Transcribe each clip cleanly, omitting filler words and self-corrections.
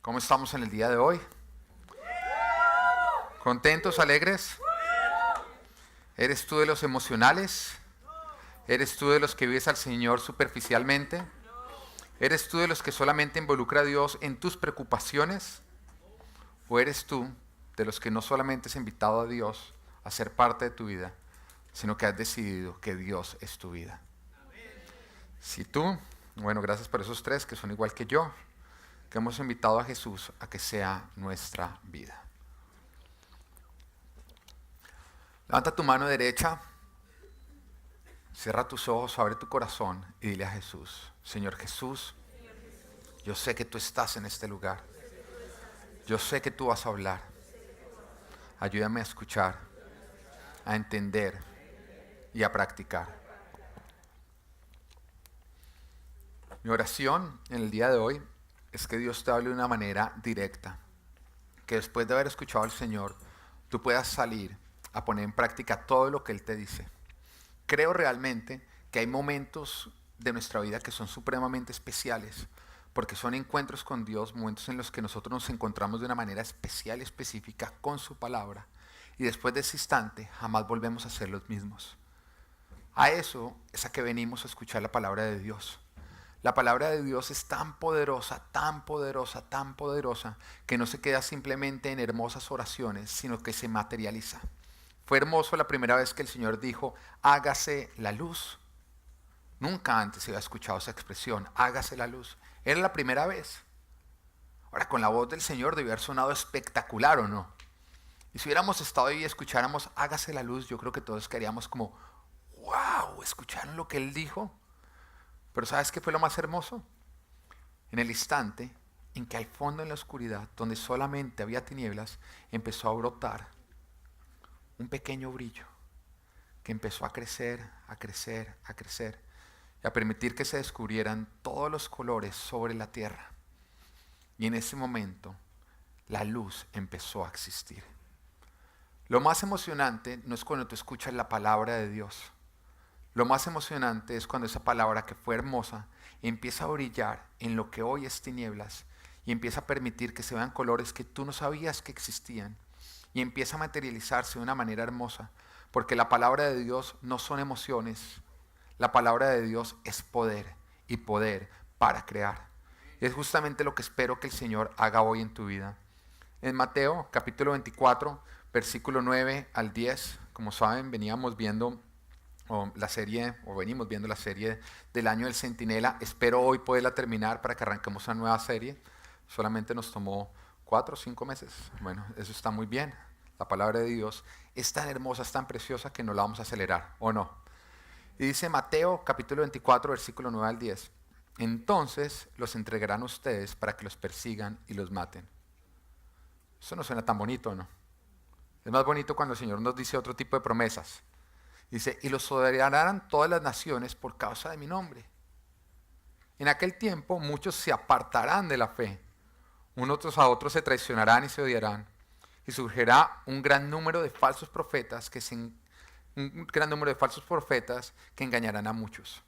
¿Cómo estamos en el día de hoy? ¿Contentos, alegres? ¿Eres tú de los emocionales? ¿Eres tú de los que vives al Señor superficialmente? ¿Eres tú de los que solamente involucra a Dios en tus preocupaciones? ¿O eres tú de los que no solamente has invitado a Dios a ser parte de tu vida, sino que has decidido que Dios es tu vida? Si tú, bueno, gracias por esos tres que son igual que yo, que hemos invitado a Jesús a que sea nuestra vida. Levanta tu mano derecha, cierra tus ojos, abre tu corazón y dile a Jesús: Señor Jesús, yo sé que tú estás en este lugar. Yo sé que tú vas a hablar. Ayúdame a escuchar, a entender y a practicar. Mi oración en el día de hoy es que Dios te hable de una manera directa, que después de haber escuchado al Señor, tú puedas salir a poner en práctica todo lo que Él te dice. Creo realmente que hay momentos de nuestra vida que son supremamente especiales, porque son encuentros con Dios, momentos en los que nosotros nos encontramos de una manera especial y específica con su palabra, y después de ese instante jamás volvemos a ser los mismos. A eso es a que venimos a escuchar la palabra de Dios. La palabra de Dios es tan poderosa, tan poderosa, tan poderosa, que no se queda simplemente en hermosas oraciones, sino que se materializa. Fue hermoso la primera vez que el Señor dijo: hágase la luz. Nunca antes se había escuchado esa expresión, hágase la luz. Era la primera vez. Ahora, con la voz del Señor debió haber sonado espectacular, ¿o no? Y si hubiéramos estado ahí y escucháramos hágase la luz, yo creo que todos queríamos como: wow, ¿escucharon lo que Él dijo? Pero ¿sabes qué fue lo más hermoso? En el instante en que al fondo, en la oscuridad, donde solamente había tinieblas, empezó a brotar un pequeño brillo que empezó a crecer, a crecer, a crecer, y a permitir que se descubrieran todos los colores sobre la tierra. Y en ese momento la luz empezó a existir. Lo más emocionante no es cuando tú escuchas la palabra de Dios. Lo más emocionante es cuando esa palabra que fue hermosa empieza a brillar en lo que hoy es tinieblas y empieza a permitir que se vean colores que tú no sabías que existían y empieza a materializarse de una manera hermosa, porque la palabra de Dios no son emociones, la palabra de Dios es poder y poder para crear. Y es justamente lo que espero que el Señor haga hoy en tu vida. En Mateo capítulo 24, versículo 9 al 10, como saben, venimos viendo la serie del año del Centinela. Espero hoy poderla terminar para que arranquemos una nueva serie. Solamente nos tomó 4 o 5 meses. Bueno, eso está muy bien. La palabra de Dios es tan hermosa, es tan preciosa que no la vamos a acelerar, ¿o no? Y dice Mateo capítulo 24, versículo 9 al 10. Entonces los entregarán a ustedes para que los persigan y los maten. Eso no suena tan bonito, ¿no? Es más bonito cuando el Señor nos dice otro tipo de promesas. Dice: y los odiarán todas las naciones por causa de mi nombre. En aquel tiempo muchos se apartarán de la fe, unos a otros se traicionarán y se odiarán, y surgirá un gran número de falsos profetas que engañarán a muchos.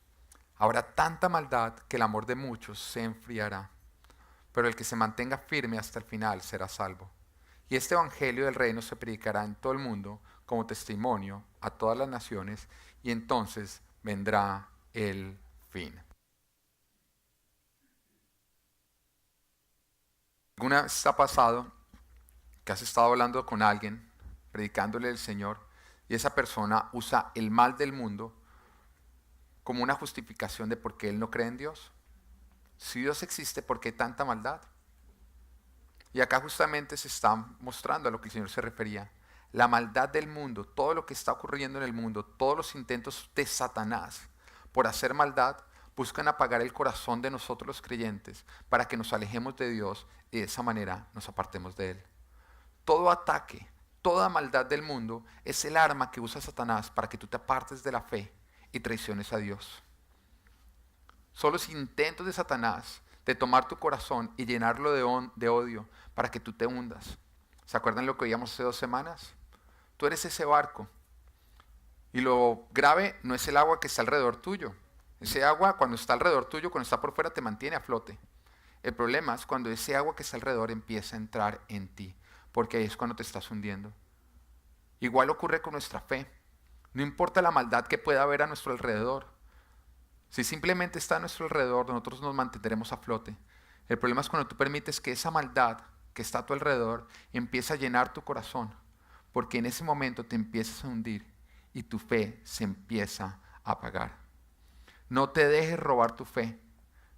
Habrá tanta maldad que el amor de muchos se enfriará, pero el que se mantenga firme hasta el final será salvo. Y este evangelio del reino se predicará en todo el mundo como testimonio a todas las naciones, y entonces vendrá el fin. ¿Alguna vez te ha pasado que has estado hablando con alguien, predicándole el Señor, y esa persona usa el mal del mundo como una justificación de por qué él no cree en Dios? Si Dios existe, ¿por qué tanta maldad? Y acá justamente se está mostrando a lo que el Señor se refería. La maldad del mundo, todo lo que está ocurriendo en el mundo, todos los intentos de Satanás por hacer maldad, buscan apagar el corazón de nosotros los creyentes para que nos alejemos de Dios y de esa manera nos apartemos de Él. Todo ataque, toda maldad del mundo es el arma que usa Satanás para que tú te apartes de la fe y traiciones a Dios. Son los intentos de Satanás de tomar tu corazón y llenarlo de odio para que tú te hundas. ¿Se acuerdan lo que oíamos hace 2 semanas? Tú eres ese barco. Y lo grave no es el agua que está alrededor tuyo. Ese agua, cuando está alrededor tuyo, cuando está por fuera, te mantiene a flote. El problema es cuando ese agua que está alrededor empieza a entrar en ti, porque ahí es cuando te estás hundiendo. Igual ocurre con nuestra fe. No importa la maldad que pueda haber a nuestro alrededor. Si simplemente está a nuestro alrededor, nosotros nos mantendremos a flote. El problema es cuando tú permites que esa maldad que está a tu alrededor empiece a llenar tu corazón, porque en ese momento te empiezas a hundir y tu fe se empieza a apagar. No te dejes robar tu fe.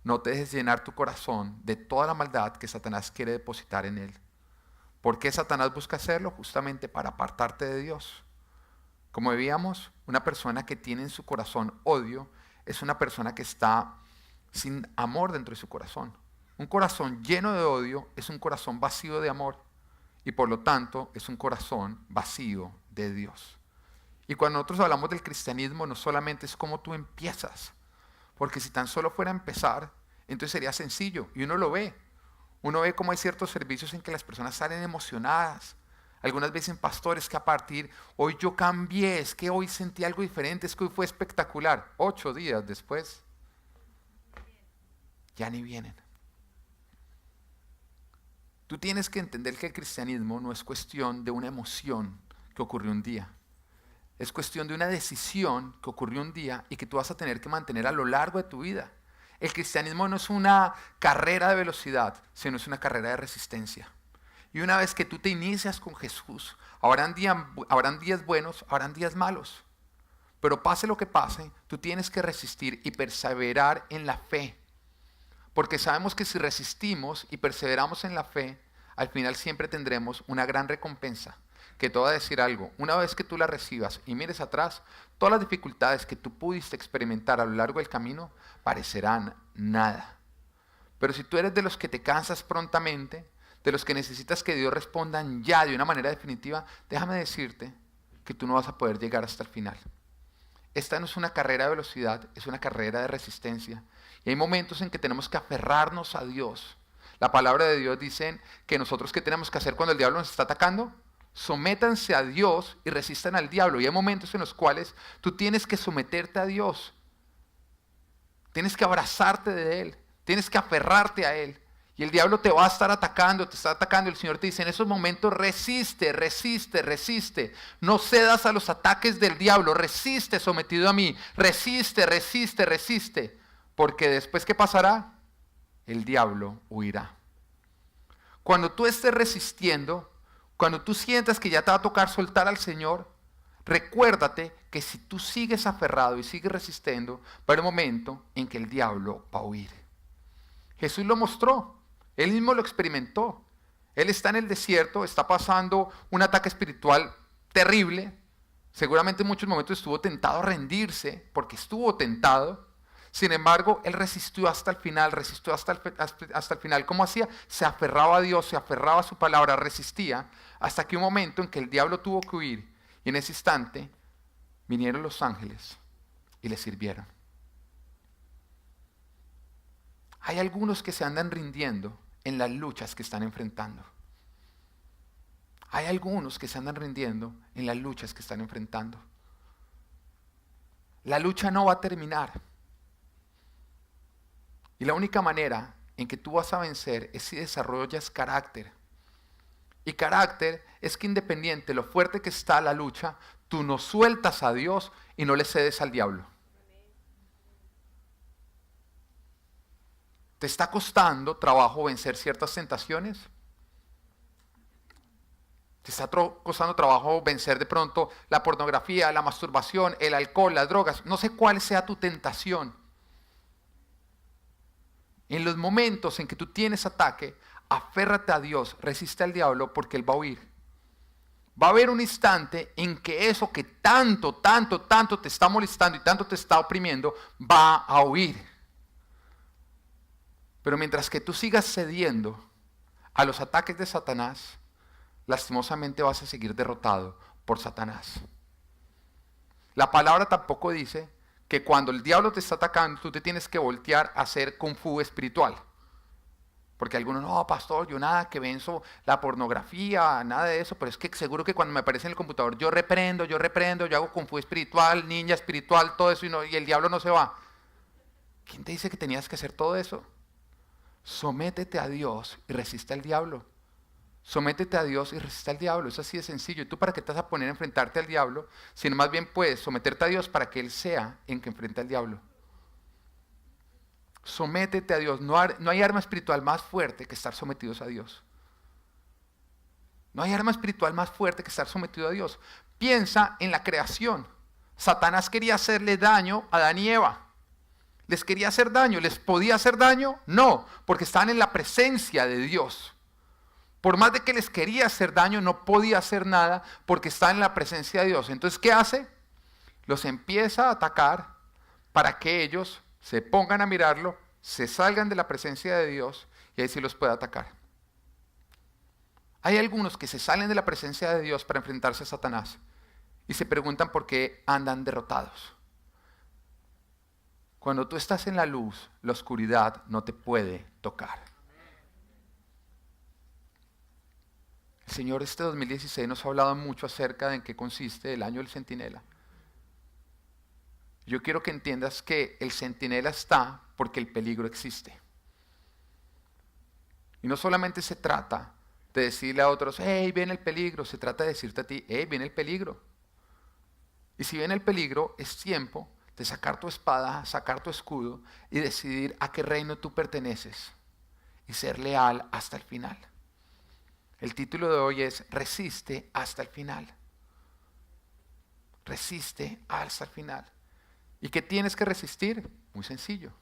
No te dejes llenar tu corazón de toda la maldad que Satanás quiere depositar en él. ¿Por qué Satanás busca hacerlo? Justamente para apartarte de Dios. Como veíamos, una persona que tiene en su corazón odio es una persona que está sin amor dentro de su corazón. Un corazón lleno de odio es un corazón vacío de amor y por lo tanto es un corazón vacío de Dios. Y cuando nosotros hablamos del cristianismo no solamente es cómo tú empiezas, porque si tan solo fuera a empezar, entonces sería sencillo. Y uno lo ve. Uno ve cómo hay ciertos servicios en que las personas salen emocionadas. Algunas veces pastores que a partir, hoy yo cambié, es que hoy sentí algo diferente, es que hoy fue espectacular. 8 días después, ya ni vienen. Tú tienes que entender que el cristianismo no es cuestión de una emoción que ocurrió un día. Es cuestión de una decisión que ocurrió un día y que tú vas a tener que mantener a lo largo de tu vida. El cristianismo no es una carrera de velocidad, sino es una carrera de resistencia. Y una vez que tú te inicias con Jesús, habrán días buenos, habrán días malos. Pero pase lo que pase, tú tienes que resistir y perseverar en la fe. Porque sabemos que si resistimos y perseveramos en la fe, al final siempre tendremos una gran recompensa. Que te voy a decir algo, una vez que tú la recibas y mires atrás, todas las dificultades que tú pudiste experimentar a lo largo del camino parecerán nada. Pero si tú eres de los que te cansas prontamente, de los que necesitas que Dios responda ya de una manera definitiva, déjame decirte que tú no vas a poder llegar hasta el final. Esta no es una carrera de velocidad, es una carrera de resistencia. Y hay momentos en que tenemos que aferrarnos a Dios. La palabra de Dios dice que nosotros, ¿qué tenemos que hacer cuando el diablo nos está atacando? Sométanse a Dios y resistan al diablo. Y hay momentos en los cuales tú tienes que someterte a Dios. Tienes que abrazarte de Él. Tienes que aferrarte a Él. Y el diablo te va a estar atacando, te está atacando. El Señor te dice, en esos momentos resiste, resiste, resiste. No cedas a los ataques del diablo. Resiste sometido a mí. Resiste, resiste, resiste. Porque después, ¿qué pasará? El diablo huirá. Cuando tú estés resistiendo, cuando tú sientas que ya te va a tocar soltar al Señor, recuérdate que si tú sigues aferrado y sigues resistiendo, va a haber un momento en que el diablo va a huir. Jesús lo mostró, Él mismo lo experimentó. Él está en el desierto, está pasando un ataque espiritual terrible. Seguramente en muchos momentos estuvo tentado a rendirse, porque estuvo tentado. Sin embargo, Él resistió hasta el final, resistió hasta el final. ¿Cómo hacía? Se aferraba a Dios, se aferraba a su palabra, resistía, hasta que un momento en que el diablo tuvo que huir, y en ese instante vinieron los ángeles y le sirvieron. Hay algunos que se andan rindiendo en las luchas que están enfrentando. Hay algunos que se andan rindiendo en las luchas que están enfrentando. La lucha no va a terminar. Y la única manera en que tú vas a vencer es si desarrollas carácter. Y carácter es que independiente de lo fuerte que está la lucha, tú no sueltas a Dios y no le cedes al diablo. ¿Te está costando trabajo vencer ciertas tentaciones? ¿Te está costando trabajo vencer de pronto la pornografía, la masturbación, el alcohol, las drogas? No sé cuál sea tu tentación. En los momentos en que tú tienes ataque, aférrate a Dios, resiste al diablo porque Él va a huir. Va a haber un instante en que eso que tanto te está molestando y tanto te está oprimiendo, va a huir. Pero mientras que tú sigas cediendo a los ataques de Satanás, lastimosamente vas a seguir derrotado por Satanás. La palabra tampoco dice que cuando el diablo te está atacando, tú te tienes que voltear a hacer kung fu espiritual. Porque algunos, no, pastor, yo nada que venzo la pornografía, nada de eso, pero es que seguro que cuando me aparece en el computador, yo reprendo, yo hago kung fu espiritual, ninja espiritual, todo eso, y el diablo no se va. ¿Quién te dice que tenías que hacer todo eso? Sométete a Dios y resiste al diablo. Sométete a Dios y resiste al diablo. Es así de sencillo. ¿Y tú para qué te vas a poner a enfrentarte al diablo? Sino más bien puedes someterte a Dios para que Él sea en que enfrente al diablo. Sométete a Dios. No hay arma espiritual más fuerte que estar sometidos a Dios. No hay arma espiritual más fuerte que estar sometido a Dios. Piensa en la creación. Satanás quería hacerle daño a Adán y Eva. ¿Les quería hacer daño? ¿Les podía hacer daño? No, porque estaban en la presencia de Dios. Por más de que les quería hacer daño, no podía hacer nada porque estaban en la presencia de Dios. Entonces, ¿qué hace? Los empieza a atacar para que ellos se pongan a mirarlo, se salgan de la presencia de Dios y ahí sí los puede atacar. Hay algunos que se salen de la presencia de Dios para enfrentarse a Satanás y se preguntan por qué andan derrotados. Cuando tú estás en la luz, la oscuridad no te puede tocar. El Señor este 2016 nos ha hablado mucho acerca de en qué consiste el año del centinela. Yo quiero que entiendas que el centinela está porque el peligro existe. Y no solamente se trata de decirle a otros, hey, viene el peligro, se trata de decirte a ti, hey, viene el peligro. Y si viene el peligro, es tiempo de sacar tu espada, sacar tu escudo y decidir a qué reino tú perteneces y ser leal hasta el final. El título de hoy es Resiste hasta el final. Resiste hasta el final. ¿Y qué tienes que resistir? Muy sencillo.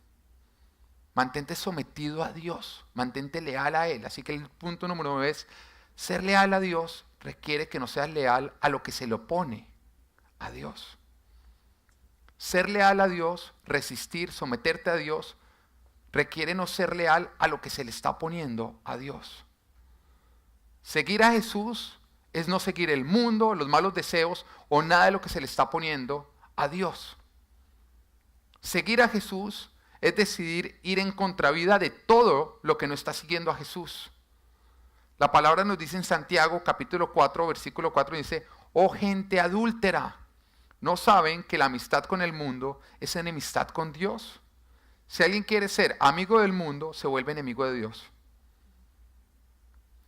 Mantente sometido a Dios, mantente leal a Él. Así que el punto número 9 es, ser leal a Dios requiere que no seas leal a lo que se le opone a Dios. Ser leal a Dios, resistir, someterte a Dios, requiere no ser leal a lo que se le está oponiendo a Dios. Seguir a Jesús es no seguir el mundo, los malos deseos o nada de lo que se le está poniendo a Dios. Seguir a Jesús es decidir ir en contravía de todo lo que no está siguiendo a Jesús. La palabra nos dice en Santiago capítulo 4, versículo 4, dice, oh gente adúltera, ¿no saben que la amistad con el mundo es enemistad con Dios? Si alguien quiere ser amigo del mundo, se vuelve enemigo de Dios.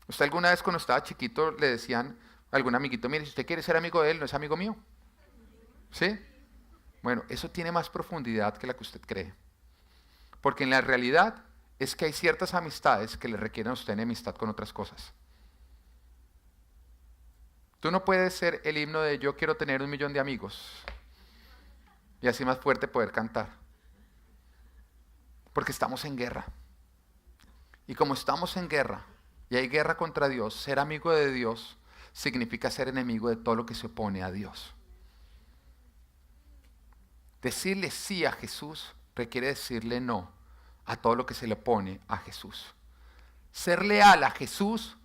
¿Usted alguna vez cuando estaba chiquito le decían a algún amiguito, mire, si usted quiere ser amigo de él, no es amigo mío? ¿Sí? Bueno, eso tiene más profundidad que la que usted cree. Porque en la realidad es que hay ciertas amistades que le requieren a usted enemistad con otras cosas. Tú no puedes ser el himno de yo quiero tener 1.000.000 de amigos y así más fuerte poder cantar. Porque estamos en guerra. Y como estamos en guerra y hay guerra contra Dios, ser amigo de Dios significa ser enemigo de todo lo que se opone a Dios. Decirle sí a Jesús requiere decirle no a todo lo que se le opone a Jesús. Ser leal a Jesús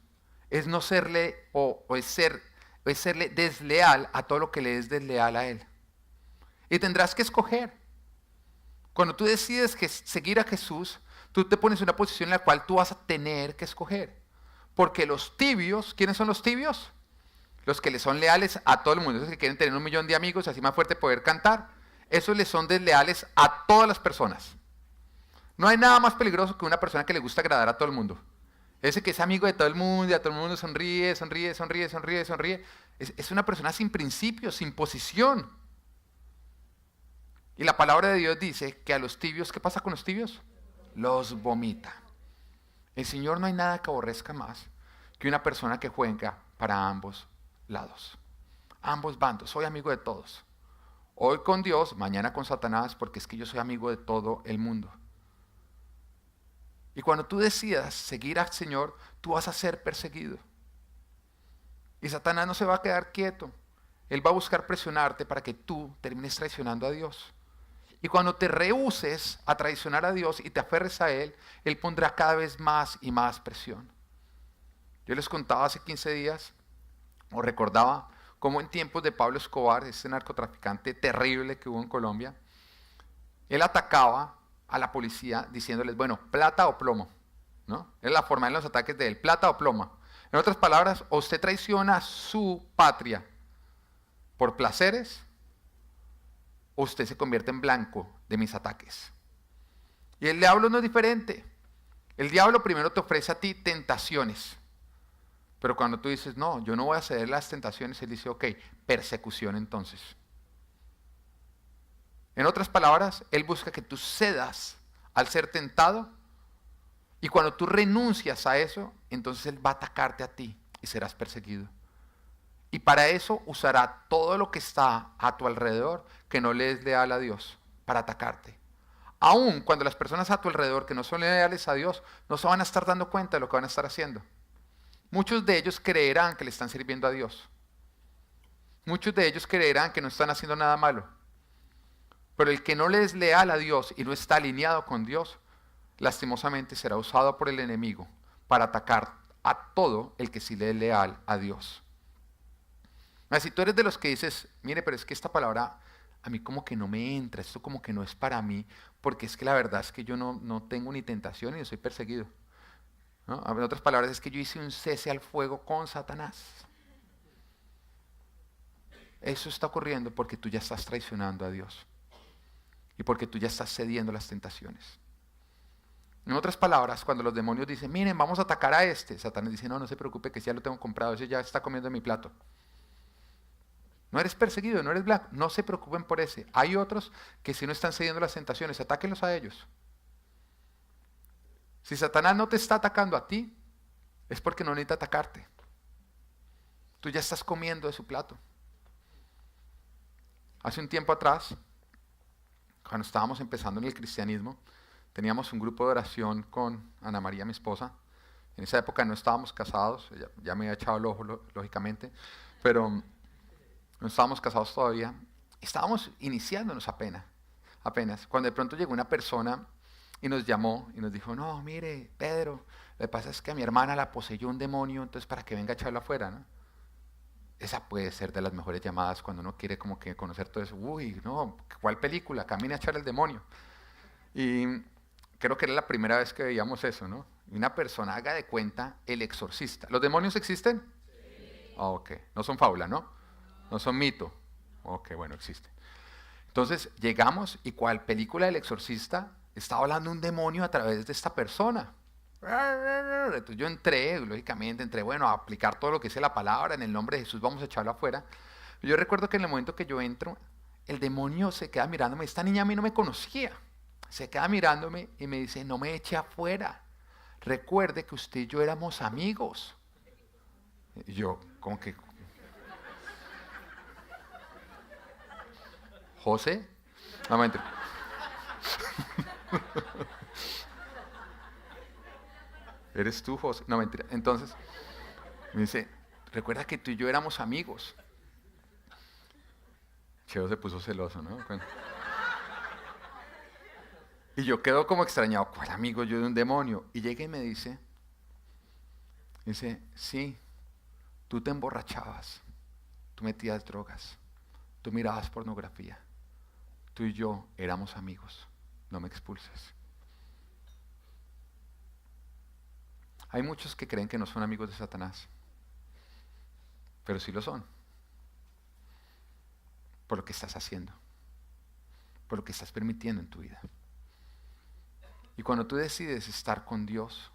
es no serle es serle desleal a todo lo que le es desleal a Él. Y tendrás que escoger. Cuando tú decides seguir a Jesús, tú te pones en una posición en la cual tú vas a tener que escoger. Porque los tibios, ¿quiénes son los tibios? Los que le son leales a todo el mundo, esos que quieren tener 1.000.000 de amigos, así más fuerte poder cantar. Esos le son desleales a todas las personas. No hay nada más peligroso que una persona que le gusta agradar a todo el mundo. Ese que es amigo de todo el mundo y a todo el mundo sonríe. Es una persona sin principios, sin posición. Y la palabra de Dios dice que a los tibios, ¿qué pasa con los tibios? Los vomita. El Señor no hay nada que aborrezca más que una persona que juega para ambos lados. Ambos bandos. Soy amigo de todos. Hoy con Dios, mañana con Satanás, porque es que yo soy amigo de todo el mundo. Y cuando tú decidas seguir al Señor, tú vas a ser perseguido. Y Satanás no se va a quedar quieto. Él va a buscar presionarte para que tú termines traicionando a Dios. Y cuando te rehuses a traicionar a Dios y te aferres a Él, Él pondrá cada vez más y más presión. Yo les contaba hace 15 días, o recordaba, cómo en tiempos de Pablo Escobar, ese narcotraficante terrible que hubo en Colombia, él atacaba a la policía diciéndoles, bueno, plata o plomo, ¿no? Es la forma en los ataques de él, plata o plomo. En otras palabras, o usted traiciona a su patria por placeres, o usted se convierte en blanco de mis ataques. Y el diablo no es diferente. El diablo primero te ofrece a ti tentaciones. Pero cuando tú dices, no, yo no voy a ceder las tentaciones, él dice, ok, persecución entonces. En otras palabras, él busca que tú cedas al ser tentado y cuando tú renuncias a eso, entonces él va a atacarte a ti y serás perseguido. Y para eso usará todo lo que está a tu alrededor que no le es leal a Dios para atacarte. Aún cuando las personas a tu alrededor que no son leales a Dios no se van a estar dando cuenta de lo que van a estar haciendo. Muchos de ellos creerán que le están sirviendo a Dios. Muchos de ellos creerán que no están haciendo nada malo. Pero el que no le es leal a Dios y no está alineado con Dios, lastimosamente será usado por el enemigo para atacar a todo el que sí le es leal a Dios. Si tú eres de los que dices, mire, pero es que esta palabra a mí como que no me entra, esto como que no es para mí, porque es que la verdad es que yo no tengo ni tentación y no soy perseguido. ¿No? En otras palabras, es que yo hice un cese al fuego con Satanás. Eso está ocurriendo porque tú ya estás traicionando a Dios y porque tú ya estás cediendo las tentaciones. En otras palabras, cuando los demonios dicen, miren, vamos a atacar a este, Satanás dice, no se preocupe que ya lo tengo comprado, ese ya está comiendo en mi plato. No eres perseguido, no eres blanco, no se preocupen por ese. Hay otros que si no están cediendo las tentaciones, atáquenlos a ellos. Si Satanás no te está atacando a ti, es porque no necesita atacarte. Tú ya estás comiendo de su plato. Hace un tiempo atrás, cuando estábamos empezando en el cristianismo, teníamos un grupo de oración con Ana María, mi esposa. En esa época no estábamos casados, ella ya me había echado el ojo, lógicamente, pero no estábamos casados todavía. Estábamos iniciándonos apenas, cuando de pronto llegó una persona y nos llamó y nos dijo, no, mire, Pedro, lo que pasa es que a mi hermana la poseyó un demonio, entonces para que venga a echarla afuera, ¿no? Esa puede ser de las mejores llamadas cuando uno quiere como que conocer todo eso. Uy, no, ¿cuál película? Camine a echar el demonio. Y creo que era la primera vez que veíamos eso, ¿no? Y una persona haga de cuenta el exorcista. ¿Los demonios existen? Sí. Ok, no son fábula, ¿no? No son mito. Ok, bueno, existen. Entonces llegamos y cual película del exorcista estaba hablando un demonio a través de esta persona. Entonces yo entré, lógicamente, bueno, a aplicar todo lo que dice la palabra, en el nombre de Jesús vamos a echarlo afuera. Yo recuerdo que en el momento que yo entro, el demonio se queda mirándome, esta niña a mí no me conocía, se queda mirándome y me dice, no me eche afuera, recuerde que usted y yo éramos amigos. Y yo, como que, ¿José? No, mentira. ¿Eres tú, José? No, mentira. Entonces, me dice, recuerda que tú y yo éramos amigos. Cheo se puso celoso, ¿no? Bueno. Y yo quedo como extrañado, ¿cuál amigo yo de un demonio? Y llega y me dice, sí, tú te emborrachabas, tú metías drogas, tú mirabas pornografía, tú y yo éramos amigos, no me expulses. Hay muchos que creen que no son amigos de Satanás, pero sí lo son, por lo que estás haciendo, por lo que estás permitiendo en tu vida. Y cuando tú decides estar con Dios,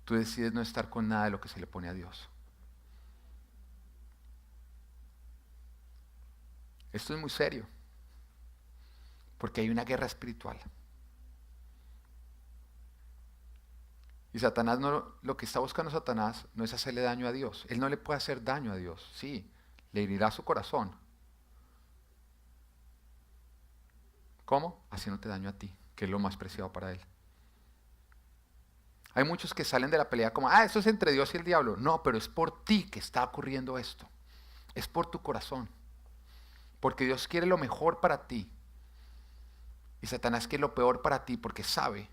tú decides no estar con nada de lo que se le pone a Dios. Esto es muy serio, porque hay una guerra espiritual. Y Satanás lo que está buscando Satanás no es hacerle daño a Dios. Él no le puede hacer daño a Dios. Sí, le herirá su corazón. ¿Cómo? Haciéndote daño a ti, que es lo más preciado para él. Hay muchos que salen de la pelea como, eso es entre Dios y el diablo. No, pero es por ti que está ocurriendo esto. Es por tu corazón. Porque Dios quiere lo mejor para ti. Y Satanás quiere lo peor para ti porque sabe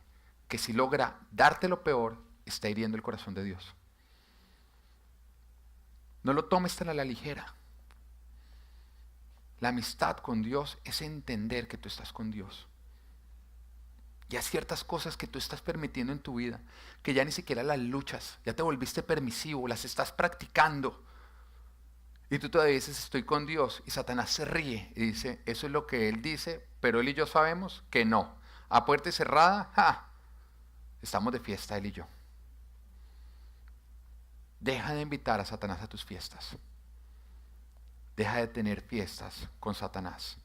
que si logra darte lo peor, está hiriendo el corazón de Dios. No lo tomes tan a la ligera. La amistad con Dios es entender que tú estás con Dios. Y hay ciertas cosas que tú estás permitiendo en tu vida, que ya ni siquiera las luchas, ya te volviste permisivo, las estás practicando. Y tú todavía dices, estoy con Dios, y Satanás se ríe y dice, eso es lo que Él dice, pero Él y yo sabemos que no. A puerta cerrada, estamos de fiesta él y yo. Deja de invitar a Satanás a tus fiestas. Deja de tener fiestas con Satanás.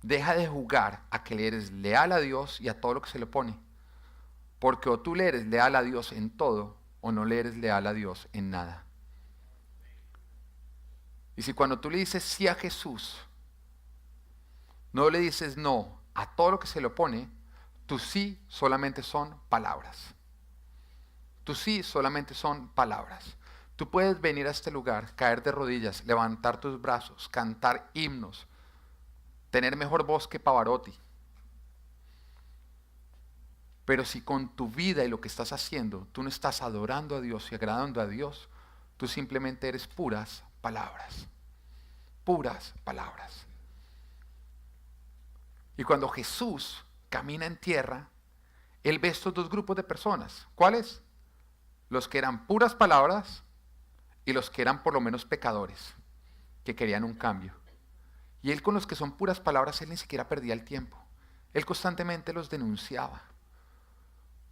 Deja de jugar a que le eres leal a Dios y a todo lo que se le pone. Porque o tú le eres leal a Dios en todo, o no le eres leal a Dios en nada. Y si cuando tú le dices sí a Jesús, no le dices no a todo lo que se le opone, tu sí solamente son palabras. Tu sí solamente son palabras. Tú puedes venir a este lugar, caer de rodillas, levantar tus brazos, cantar himnos, tener mejor voz que Pavarotti. Pero si con tu vida y lo que estás haciendo, tú no estás adorando a Dios y agradando a Dios, tú simplemente eres puras palabras. Puras palabras. Y cuando Jesús camina en tierra, Él ve estos dos grupos de personas. ¿Cuáles? Los que eran puras palabras y los que eran por lo menos pecadores, que querían un cambio. Y Él con los que son puras palabras, Él ni siquiera perdía el tiempo. Él constantemente los denunciaba.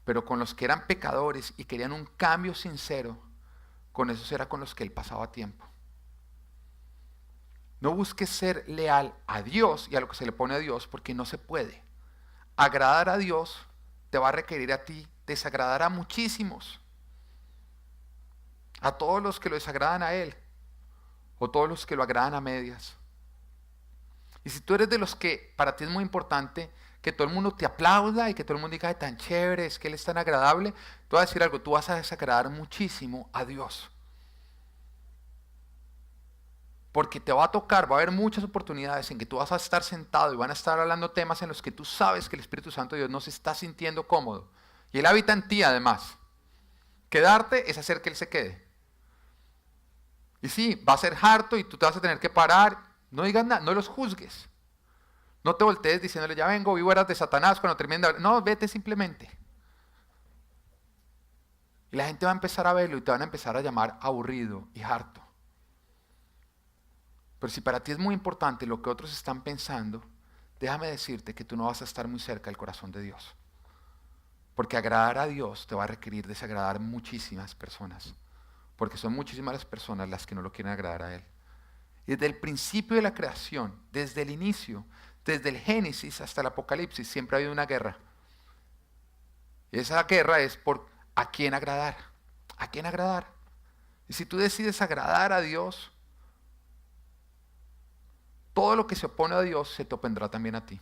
Pero con los que eran pecadores y querían un cambio sincero, con esos era con los que Él pasaba tiempo. No busques ser leal a Dios y a lo que se le pone a Dios, porque no se puede. Agradar a Dios te va a requerir a ti desagradar a muchísimos. A todos los que lo desagradan a Él, o todos los que lo agradan a medias. Y si tú eres de los que para ti es muy importante que todo el mundo te aplauda y que todo el mundo diga, "Ay, tan chévere, es que Él es tan agradable", te voy a decir algo, tú vas a desagradar muchísimo a Dios. Porque te va a tocar, va a haber muchas oportunidades en que tú vas a estar sentado y van a estar hablando temas en los que tú sabes que el Espíritu Santo de Dios no se está sintiendo cómodo. Y Él habita en ti además. Quedarte es hacer que Él se quede. Y sí, va a ser harto y tú te vas a tener que parar. No digas nada, no los juzgues. No te voltees diciéndole, ya vengo, víboras de Satanás cuando termine de hablar. No, vete simplemente. Y la gente va a empezar a verlo y te van a empezar a llamar aburrido y harto. Pero si para ti es muy importante lo que otros están pensando, déjame decirte que tú no vas a estar muy cerca del corazón de Dios. Porque agradar a Dios te va a requerir desagradar muchísimas personas. Porque son muchísimas las personas las que no lo quieren agradar a Él. Y desde el principio de la creación, desde el inicio, desde el Génesis hasta el Apocalipsis, siempre ha habido una guerra. Y esa guerra es por a quién agradar. ¿A quién agradar? Y si tú decides agradar a Dios, todo lo que se opone a Dios se te opondrá también a ti.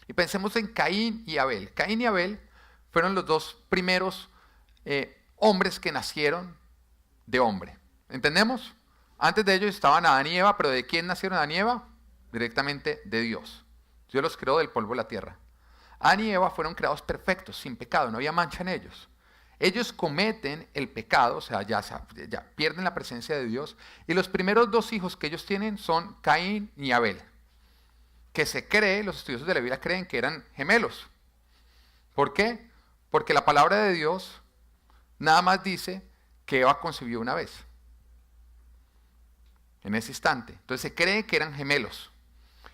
Y pensemos en Caín y Abel. Caín y Abel fueron los dos primeros hombres que nacieron de hombre. ¿Entendemos? Antes de ellos estaban Adán y Eva, pero ¿de quién nacieron Adán y Eva? Directamente de Dios. Dios los creó del polvo de la tierra. Adán y Eva fueron creados perfectos, sin pecado, no había mancha en ellos. Ellos cometen el pecado, o sea, ya pierden la presencia de Dios. Y los primeros dos hijos que ellos tienen son Caín y Abel. Que se cree, los estudiosos de la Biblia creen que eran gemelos. ¿Por qué? Porque la palabra de Dios nada más dice que Eva concibió una vez. En ese instante. Entonces se cree que eran gemelos.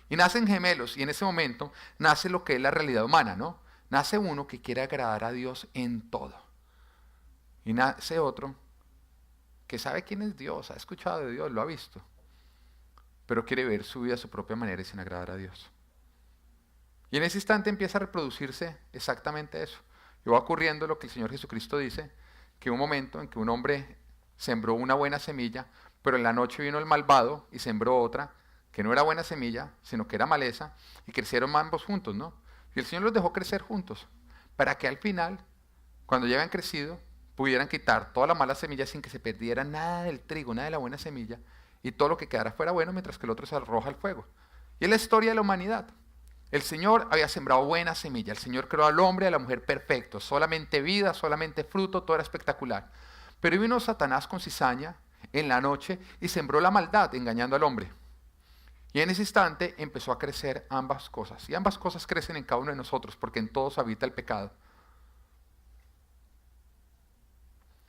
Y nacen gemelos y en ese momento nace lo que es la realidad humana, ¿no? Nace uno que quiere agradar a Dios en todo. Y nace otro que sabe quién es Dios, ha escuchado de Dios, lo ha visto. Pero quiere ver su vida a su propia manera y sin agradar a Dios. Y en ese instante empieza a reproducirse exactamente eso. Y va ocurriendo lo que el Señor Jesucristo dice, que un momento en que un hombre sembró una buena semilla, pero en la noche vino el malvado y sembró otra, que no era buena semilla, sino que era maleza, y crecieron ambos juntos, ¿no? Y el Señor los dejó crecer juntos, para que al final, cuando ya habían crecido, pudieran quitar toda la mala semilla sin que se perdiera nada del trigo, nada de la buena semilla, y todo lo que quedara fuera bueno, mientras que el otro se arroja al fuego. Y es la historia de la humanidad. El Señor había sembrado buena semilla, el Señor creó al hombre y a la mujer perfectos, solamente vida, solamente fruto, todo era espectacular. Pero vino Satanás con cizaña en la noche y sembró la maldad, engañando al hombre. Y en ese instante empezó a crecer ambas cosas. Y ambas cosas crecen en cada uno de nosotros, porque en todos habita el pecado.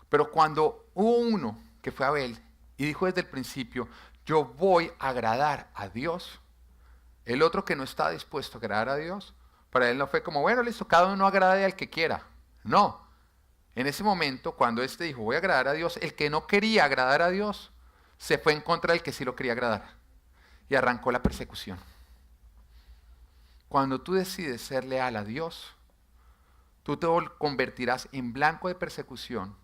Pero cuando hubo uno, que fue Abel, y dijo desde el principio, yo voy a agradar a Dios, el otro que no está dispuesto a agradar a Dios, Para él no fue como, bueno, listo, cada uno agrade al que quiera. No. En ese momento, cuando éste dijo, voy a agradar a Dios, el que no quería agradar a Dios, se fue en contra del que sí lo quería agradar. Y arrancó la persecución. Cuando tú decides ser leal a Dios, tú te convertirás en blanco de persecución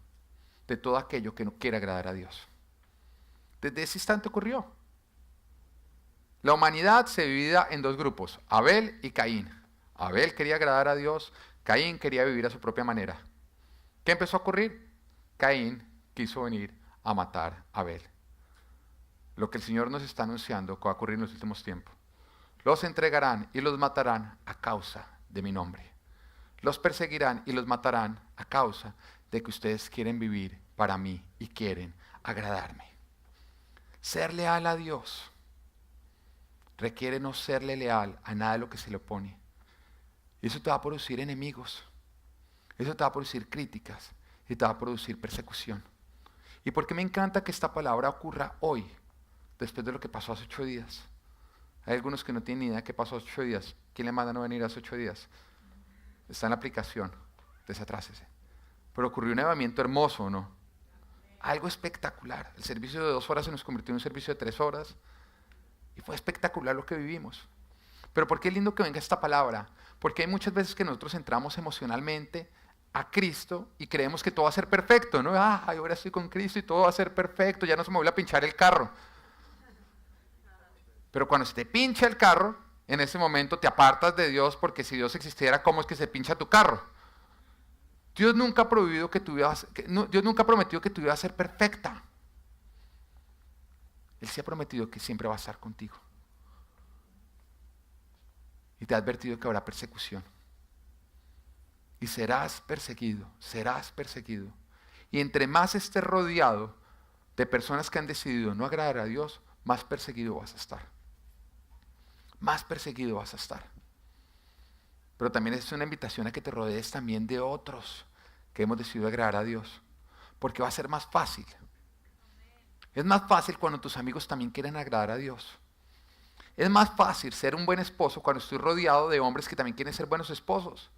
de todo aquello que no quiere agradar a Dios. Desde ese instante ocurrió. La humanidad se dividía en dos grupos, Abel y Caín. Abel quería agradar a Dios, Caín quería vivir a su propia manera. ¿Qué empezó a ocurrir? Caín quiso venir a matar a Abel. Lo que el Señor nos está anunciando que va a ocurrir en los últimos tiempos. Los entregarán y los matarán a causa de mi nombre. Los perseguirán y los matarán a causa de que ustedes quieren vivir para mí y quieren agradarme. Ser leal a Dios requiere no serle leal a nada de lo que se le opone. Y eso te va a producir enemigos. Eso te va a producir críticas y te va a producir persecución. ¿Y por qué me encanta que esta palabra ocurra hoy, después de lo que pasó hace 8 días? Hay algunos que no tienen ni idea de qué pasó hace 8 días. ¿Quién le manda a no venir hace 8 días? Está en la aplicación, desatrácese. Pero ocurrió un avivamiento hermoso, ¿no? Algo espectacular. El servicio de 2 horas se nos convirtió en un servicio de 3 horas. Y fue espectacular lo que vivimos. Pero ¿por qué es lindo que venga esta palabra? Porque hay muchas veces que nosotros entramos emocionalmente a Cristo y creemos que todo va a ser perfecto, ¿no? Ahora estoy con Cristo y todo va a ser perfecto, ya no se me vuelve a pinchar el carro. Pero cuando se te pincha el carro, en ese momento te apartas de Dios, porque si Dios existiera, ¿cómo es que se pincha tu carro? Dios nunca ha prometido que tu vida va a ser perfecta. Él sí ha prometido que siempre va a estar contigo. Y te ha advertido que habrá persecución. Y serás perseguido, serás perseguido. Y entre más estés rodeado de personas que han decidido no agradar a Dios, más perseguido vas a estar. Más perseguido vas a estar. Pero también es una invitación a que te rodees también de otros que hemos decidido agradar a Dios. Porque va a ser más fácil. Es más fácil cuando tus amigos también quieren agradar a Dios. Es más fácil ser un buen esposo cuando estoy rodeado de hombres que también quieren ser buenos esposos.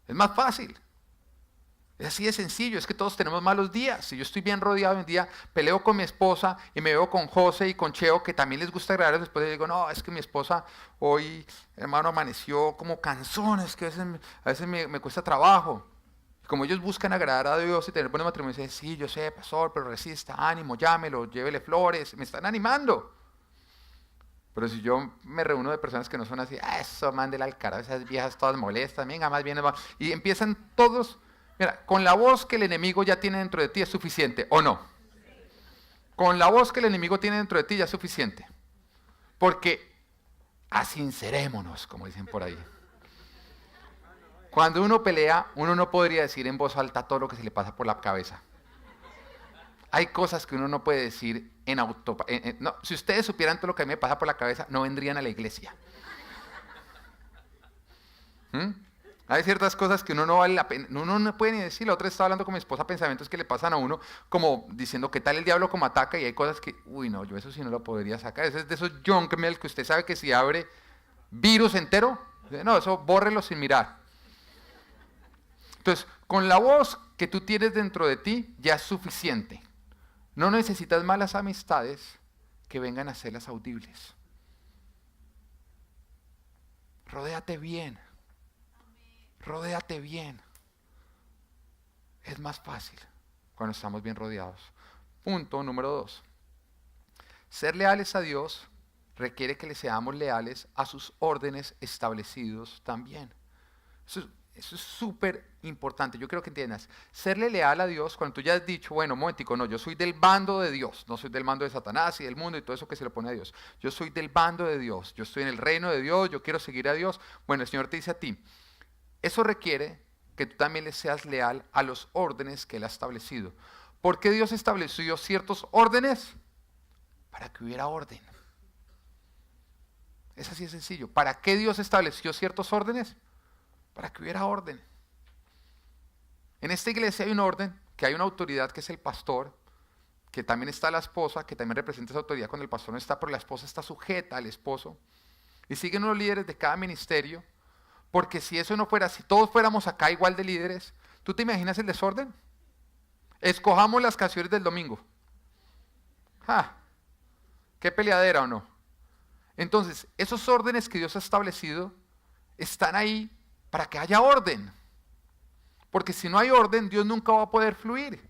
Es más fácil. Es así de sencillo, es que todos tenemos malos días. Si yo estoy bien rodeado un día, peleo con mi esposa y me veo con José y con Cheo, que también les gusta agradar, después le digo, no, es que mi esposa hoy, hermano, amaneció como cansón, es que a veces me cuesta trabajo. Como ellos buscan agradar a Dios y tener buen matrimonio, dicen, sí, yo sé, pastor, pero resista, ánimo, llámelo, llévele flores, me están animando. Pero si yo me reúno de personas que no son así, eso, mándela al carajo, esas viejas todas molestas, venga, más bien, y empiezan todos, mira, con la voz que el enemigo ya tiene dentro de ti es suficiente, ¿o no? Con la voz que el enemigo tiene dentro de ti ya es suficiente. Porque asincerémonos, como dicen por ahí. Cuando uno pelea, uno no podría decir en voz alta todo lo que se le pasa por la cabeza. Hay cosas que uno no puede decir en auto... no, si ustedes supieran todo lo que a mí me pasa por la cabeza, no vendrían a la iglesia. Hay ciertas cosas que uno no vale la pena, uno no puede ni decir. La otra estaba hablando con mi esposa, pensamientos que le pasan a uno, como diciendo, ¿qué tal el diablo como ataca? Y hay cosas que, uy, no, yo eso sí no lo podría sacar. Eso es de esos junk mail que usted sabe que si abre virus entero, no, eso bórrelo sin mirar. Entonces, con la voz que tú tienes dentro de ti ya es suficiente. No necesitas malas amistades que vengan a hacerlas audibles. Rodéate bien. Rodéate bien. Es más fácil cuando estamos bien rodeados. Punto número 2. Ser leales a Dios requiere que le seamos leales a sus órdenes establecidos también. Eso es súper importante, yo creo que entiendas. Serle leal a Dios, cuando tú ya has dicho, bueno, momentico, no, yo soy del bando de Dios, no soy del bando de Satanás y del mundo y todo eso que se le pone a Dios. Yo soy del bando de Dios, yo estoy en el reino de Dios, yo quiero seguir a Dios. Bueno, el Señor te dice a ti, eso requiere que tú también le seas leal a los órdenes que Él ha establecido. ¿Por qué Dios estableció ciertos órdenes? Para que hubiera orden. Es así de sencillo. ¿Para qué Dios estableció ciertos órdenes? Para que hubiera orden. En esta iglesia hay un orden, que hay una autoridad que es el pastor, que también está la esposa, que también representa esa autoridad cuando el pastor no está, pero la esposa está sujeta al esposo. y siguen unos líderes de cada ministerio, porque si eso no fuera, si todos fuéramos acá igual de líderes, ¿tú te imaginas el desorden? Escojamos las canciones del domingo. ¡Ja! ¿Qué peleadera o no? Entonces, esos órdenes que Dios ha establecido están ahí para que haya orden. Porque si no hay orden, Dios nunca va a poder fluir.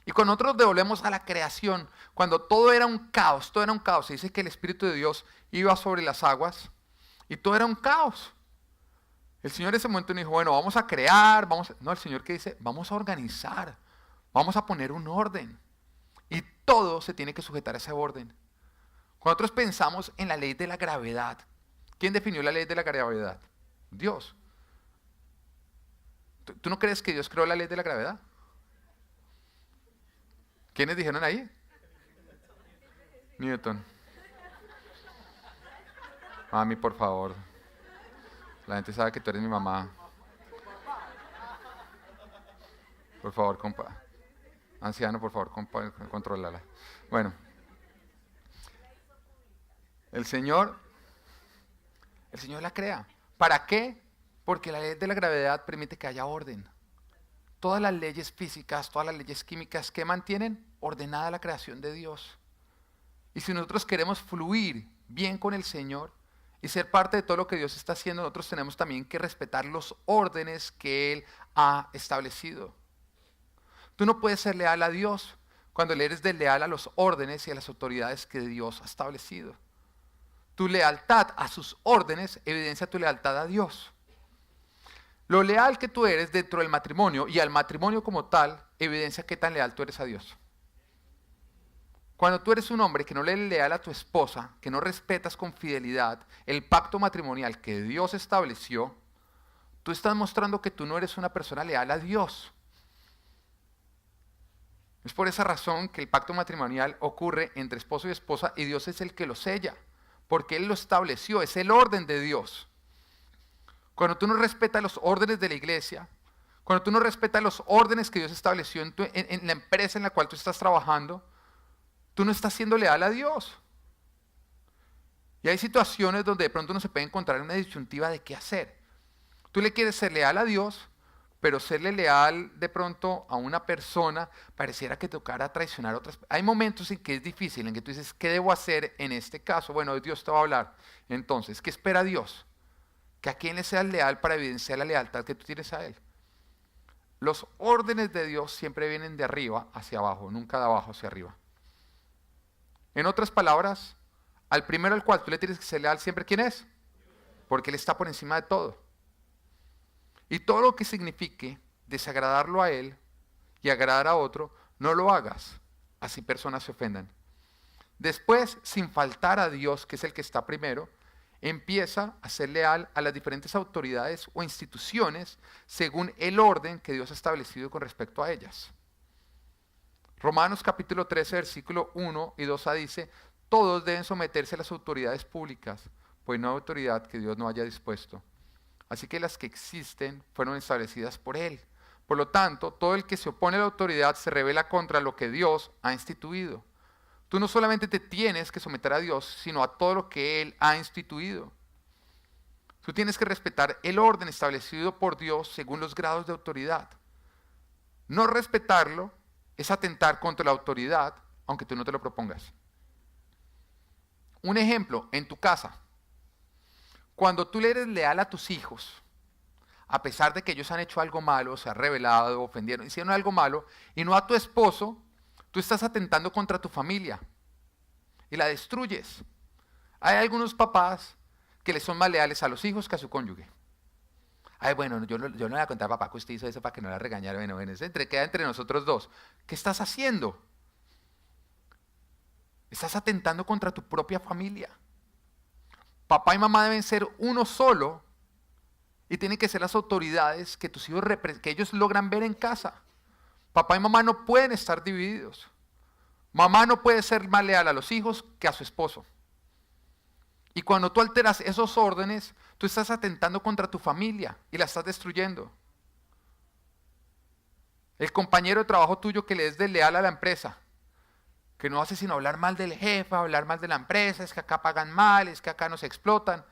Y cuando nosotros devolvemos a la creación, cuando todo era un caos, se dice que el Espíritu de Dios iba sobre las aguas y todo era un caos. El Señor en ese momento no dijo, bueno, vamos a crear, no, el Señor que dice, vamos a organizar, vamos a poner un orden. Y todo se tiene que sujetar a ese orden. Cuando nosotros pensamos en la ley de la gravedad, ¿quién definió la ley de la gravedad? Dios. ¿Tú no crees que Dios creó la ley de la gravedad? ¿Quiénes dijeron ahí? Newton. Mami, por favor. La gente sabe que tú eres mi mamá. Por favor, compa. Anciano, por favor, contrólala. Bueno. El Señor la crea. ¿Para qué? Porque la ley de la gravedad permite que haya orden. Todas las leyes físicas, todas las leyes químicas que mantienen ordenada la creación de Dios. Y si nosotros queremos fluir bien con el Señor y ser parte de todo lo que Dios está haciendo, nosotros tenemos también que respetar los órdenes que Él ha establecido. Tú no puedes ser leal a Dios cuando le eres desleal a los órdenes y a las autoridades que Dios ha establecido. Tu lealtad a sus órdenes evidencia tu lealtad a Dios. Lo leal que tú eres dentro del matrimonio y al matrimonio como tal, evidencia qué tan leal tú eres a Dios. Cuando tú eres un hombre que no le eres leal a tu esposa, que no respetas con fidelidad el pacto matrimonial que Dios estableció, tú estás mostrando que tú no eres una persona leal a Dios. Es por esa razón que el pacto matrimonial ocurre entre esposo y esposa y Dios es el que lo sella, porque Él lo estableció, es el orden de Dios. Cuando tú no respetas los órdenes de la iglesia, cuando tú no respetas los órdenes que Dios estableció en la empresa en la cual tú estás trabajando, tú no estás siendo leal a Dios. Y hay situaciones donde de pronto uno se puede encontrar en una disyuntiva de qué hacer. Tú le quieres ser leal a Dios, pero serle leal de pronto a una persona pareciera que tocara traicionar a otras. Hay momentos en que es difícil, en que tú dices, ¿qué debo hacer en este caso? Bueno, Dios te va a hablar. Entonces, ¿qué espera Dios? Que a quien le seas leal para evidenciar la lealtad que tú tienes a Él. Los órdenes de Dios siempre vienen de arriba hacia abajo, nunca de abajo hacia arriba. En otras palabras, al primero al cual tú le tienes que ser leal siempre, ¿quién es? Porque Él está por encima de todo. Y todo lo que signifique desagradarlo a Él y agradar a otro, no lo hagas, así personas se ofendan. Después, sin faltar a Dios, que es el que está primero, empieza a ser leal a las diferentes autoridades o instituciones según el orden que Dios ha establecido con respecto a ellas. Romanos capítulo 13, versículo 1 y 2a dice, todos deben someterse a las autoridades públicas, pues no hay autoridad que Dios no haya dispuesto. Así que las que existen fueron establecidas por Él. Por lo tanto, todo el que se opone a la autoridad se rebela contra lo que Dios ha instituido. Tú no solamente te tienes que someter a Dios, sino a todo lo que Él ha instituido. Tú tienes que respetar el orden establecido por Dios según los grados de autoridad. No respetarlo es atentar contra la autoridad, aunque tú no te lo propongas. Un ejemplo, en tu casa. Cuando tú le eres leal a tus hijos, a pesar de que ellos han hecho algo malo, se han rebelado, ofendieron, hicieron algo malo, y no a tu esposo, tú estás atentando contra tu familia y la destruyes. Hay algunos papás que le son más leales a los hijos que a su cónyuge. Ay, bueno, yo no le voy a contar a papá que usted hizo eso para que no la regañara. Bueno, queda entre nosotros dos. ¿Qué estás haciendo? Estás atentando contra tu propia familia. Papá y mamá deben ser uno solo y tienen que ser las autoridades que tus hijos que ellos logran ver en casa. Papá y mamá no pueden estar divididos. Mamá no puede ser más leal a los hijos que a su esposo. Y cuando tú alteras esos órdenes, tú estás atentando contra tu familia y la estás destruyendo. El compañero de trabajo tuyo que le es desleal a la empresa que no hace sino hablar mal del jefe, hablar mal de la empresa, es que acá pagan mal, es que acá nos explotan.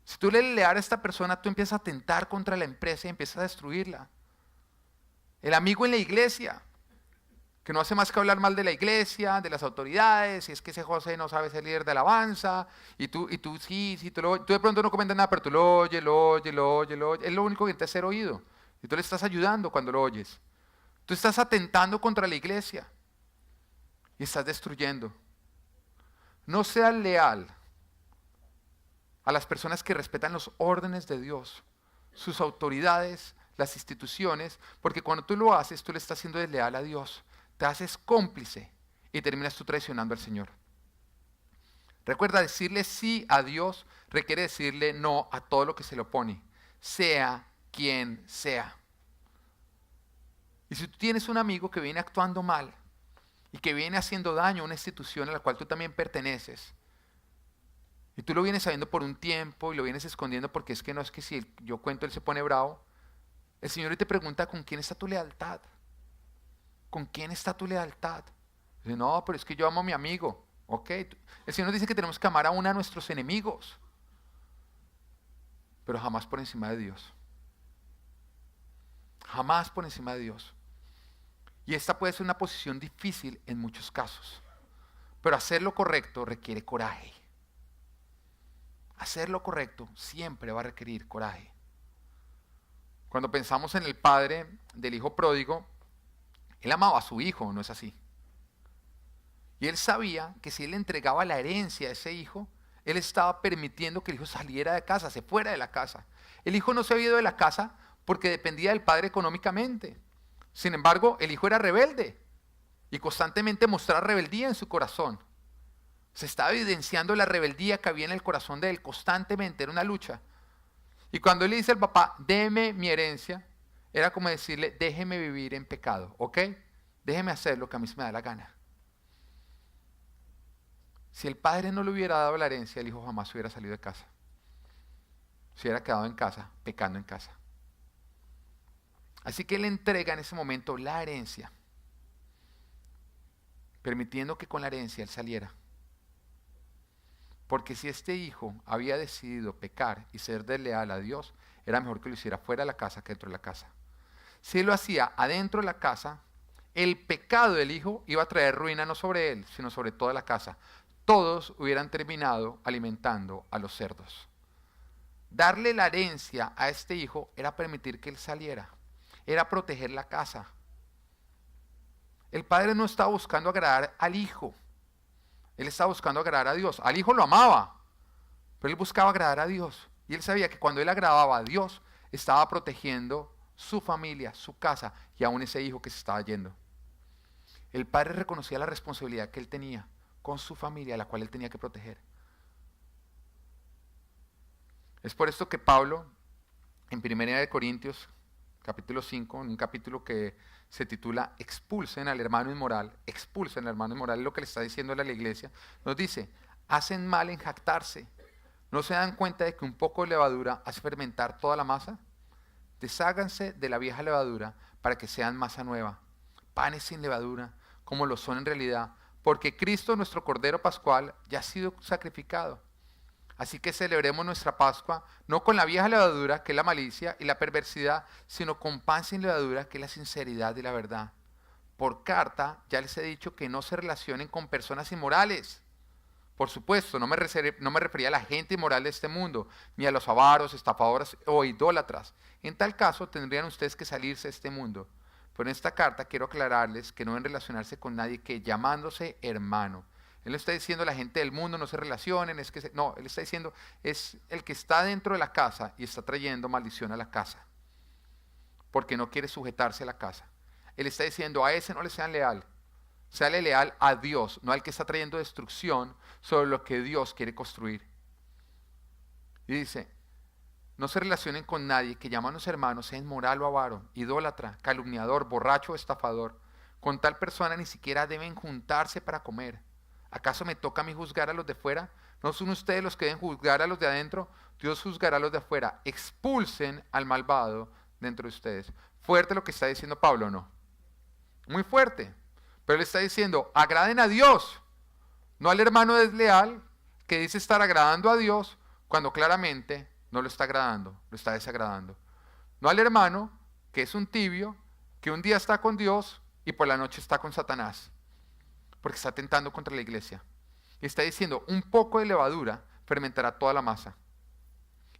Si tú le leal a esta persona, tú empiezas a atentar contra la empresa y empiezas a destruirla. El amigo en la iglesia, que no hace más que hablar mal de la iglesia, de las autoridades, y es que ese José no sabe ser líder de alabanza, y tú tú de pronto no comentas nada, pero tú lo oyes, es lo único que te hace oído, y tú le estás ayudando cuando lo oyes. Tú estás atentando contra la iglesia, y estás destruyendo. No seas leal a las personas que respetan los órdenes de Dios, sus autoridades, las instituciones, porque cuando tú lo haces, tú le estás siendo desleal a Dios. Te haces cómplice y terminas tú traicionando al Señor. Recuerda, decirle sí a Dios requiere decirle no a todo lo que se le opone, sea quien sea. Y si tú tienes un amigo que viene actuando mal y que viene haciendo daño a una institución a la cual tú también perteneces, y tú lo vienes sabiendo por un tiempo y lo vienes escondiendo porque es que no es que si yo cuento él se pone bravo, el Señor te pregunta ¿con quién está tu lealtad? ¿Con quién está tu lealtad? Dice, no, pero es que yo amo a mi amigo. Ok, el Señor nos dice que tenemos que amar aún a nuestros enemigos, pero jamás por encima de Dios. Jamás por encima de Dios. Y esta puede ser una posición difícil en muchos casos, pero hacer lo correcto requiere coraje. Hacer lo correcto siempre va a requerir coraje. Cuando pensamos en el padre del hijo pródigo, él amaba a su hijo, ¿no es así? Y él sabía que si él entregaba la herencia a ese hijo, él estaba permitiendo que el hijo saliera de casa, se fuera de la casa. El hijo no se había ido de la casa porque dependía del padre económicamente. Sin embargo, el hijo era rebelde y constantemente mostraba rebeldía en su corazón. Se estaba evidenciando la rebeldía que había en el corazón de él constantemente, era una lucha. Y cuando él le dice al papá, déme mi herencia, era como decirle, déjeme vivir en pecado, ¿ok? Déjeme hacer lo que a mí se me da la gana. Si el padre no le hubiera dado la herencia, el hijo jamás hubiera salido de casa. Se hubiera quedado en casa, pecando en casa. Así que él entrega en ese momento la herencia, permitiendo que con la herencia él saliera. Porque si este hijo había decidido pecar y ser desleal a Dios, era mejor que lo hiciera fuera de la casa que dentro de la casa. Si él lo hacía adentro de la casa, el pecado del hijo iba a traer ruina no sobre él, sino sobre toda la casa. Todos hubieran terminado alimentando a los cerdos. Darle la herencia a este hijo era permitir que él saliera, era proteger la casa. El padre no estaba buscando agradar al hijo, él estaba buscando agradar a Dios. Al hijo lo amaba, pero él buscaba agradar a Dios. Y él sabía que cuando él agradaba a Dios, estaba protegiendo su familia, su casa y aún ese hijo que se estaba yendo. El padre reconocía la responsabilidad que él tenía con su familia, la cual él tenía que proteger. Es por esto que Pablo, en 1 Corintios, capítulo 5, en un capítulo que se titula Expulsen al hermano inmoral, es lo que le está diciendo a la iglesia, nos dice, hacen mal en jactarse, ¿no se dan cuenta de que un poco de levadura hace fermentar toda la masa? Desháganse de la vieja levadura para que sean masa nueva, panes sin levadura, como lo son en realidad, porque Cristo, nuestro Cordero Pascual, ya ha sido sacrificado. Así que celebremos nuestra Pascua, no con la vieja levadura, que es la malicia y la perversidad, sino con pan sin levadura, que es la sinceridad y la verdad. Por carta ya les he dicho que no se relacionen con personas inmorales. Por supuesto, no me refería a la gente inmoral de este mundo, ni a los avaros, estafadores o idólatras. En tal caso, tendrían ustedes que salirse de este mundo. Pero en esta carta quiero aclararles que no deben relacionarse con nadie que llamándose hermano. Él no está diciendo la gente del mundo no se relacionen, no, él está diciendo es el que está dentro de la casa y está trayendo maldición a la casa, porque no quiere sujetarse a la casa. Él está diciendo a ese no le sean leal, séale leal a Dios, no al que está trayendo destrucción sobre lo que Dios quiere construir. Y dice, no se relacionen con nadie que llamándose hermanos sea inmoral o avaro, idólatra, calumniador, borracho o estafador. Con tal persona ni siquiera deben juntarse para comer. ¿Acaso me toca a mí juzgar a los de fuera? ¿No son ustedes los que deben juzgar a los de adentro? Dios juzgará a los de afuera. Expulsen al malvado dentro de ustedes. Fuerte lo que está diciendo Pablo, ¿no? Muy fuerte. Pero él está diciendo, agraden a Dios, no al hermano desleal que dice estar agradando a Dios cuando claramente no lo está agradando, lo está desagradando. No al hermano que es un tibio, que un día está con Dios y por la noche está con Satanás, porque está tentando contra la iglesia. Y está diciendo, un poco de levadura fermentará toda la masa.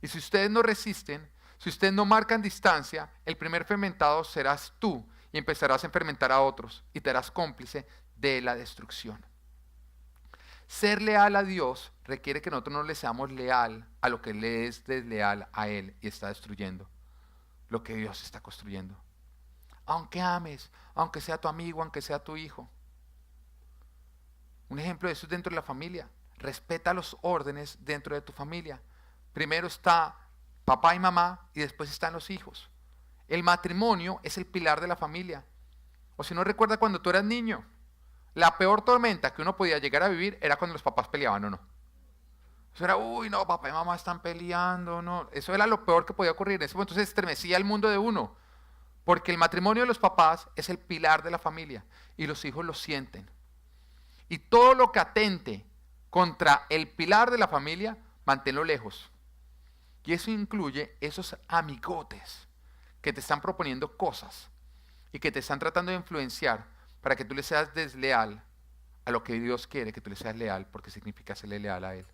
Y si ustedes no resisten, si ustedes no marcan distancia, el primer fermentado serás tú y empezarás a fermentar a otros y te harás cómplice de la destrucción. Ser leal a Dios requiere que nosotros no le seamos leal a lo que le es desleal a Él y está destruyendo lo que Dios está construyendo. Aunque ames, aunque sea tu amigo, aunque sea tu hijo. Un ejemplo de eso es dentro de la familia. Respeta los órdenes dentro de tu familia. Primero está papá y mamá y después están los hijos. El matrimonio es el pilar de la familia. O si no recuerda cuando tú eras niño, la peor tormenta que uno podía llegar a vivir era cuando los papás peleaban o no. Eso era, uy, no, papá y mamá están peleando, no. Eso era lo peor que podía ocurrir. En ese momento se estremecía el mundo de uno. Porque el matrimonio de los papás es el pilar de la familia y los hijos lo sienten. Y todo lo que atente contra el pilar de la familia, manténlo lejos. Y eso incluye esos amigotes que te están proponiendo cosas y que te están tratando de influenciar para que tú le seas desleal a lo que Dios quiere que tú le seas leal, porque significa serle leal a Él.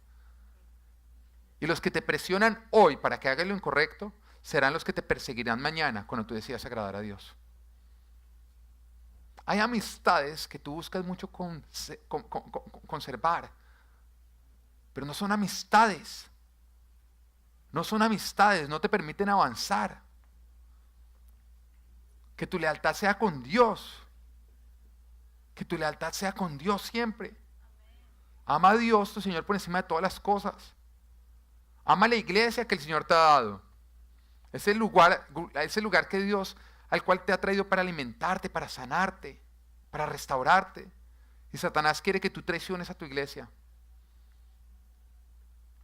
Y los que te presionan hoy para que hagas lo incorrecto serán los que te perseguirán mañana cuando tú decidas agradar a Dios. Hay amistades que tú buscas mucho conservar, pero no son amistades. No son amistades, no te permiten avanzar. Que tu lealtad sea con Dios. Que tu lealtad sea con Dios siempre. Ama a Dios, tu Señor, por encima de todas las cosas. Ama la iglesia que el Señor te ha dado. Ese lugar que Dios, al cual te ha traído para alimentarte, para sanarte, para restaurarte. Y Satanás quiere que tú traiciones a tu iglesia.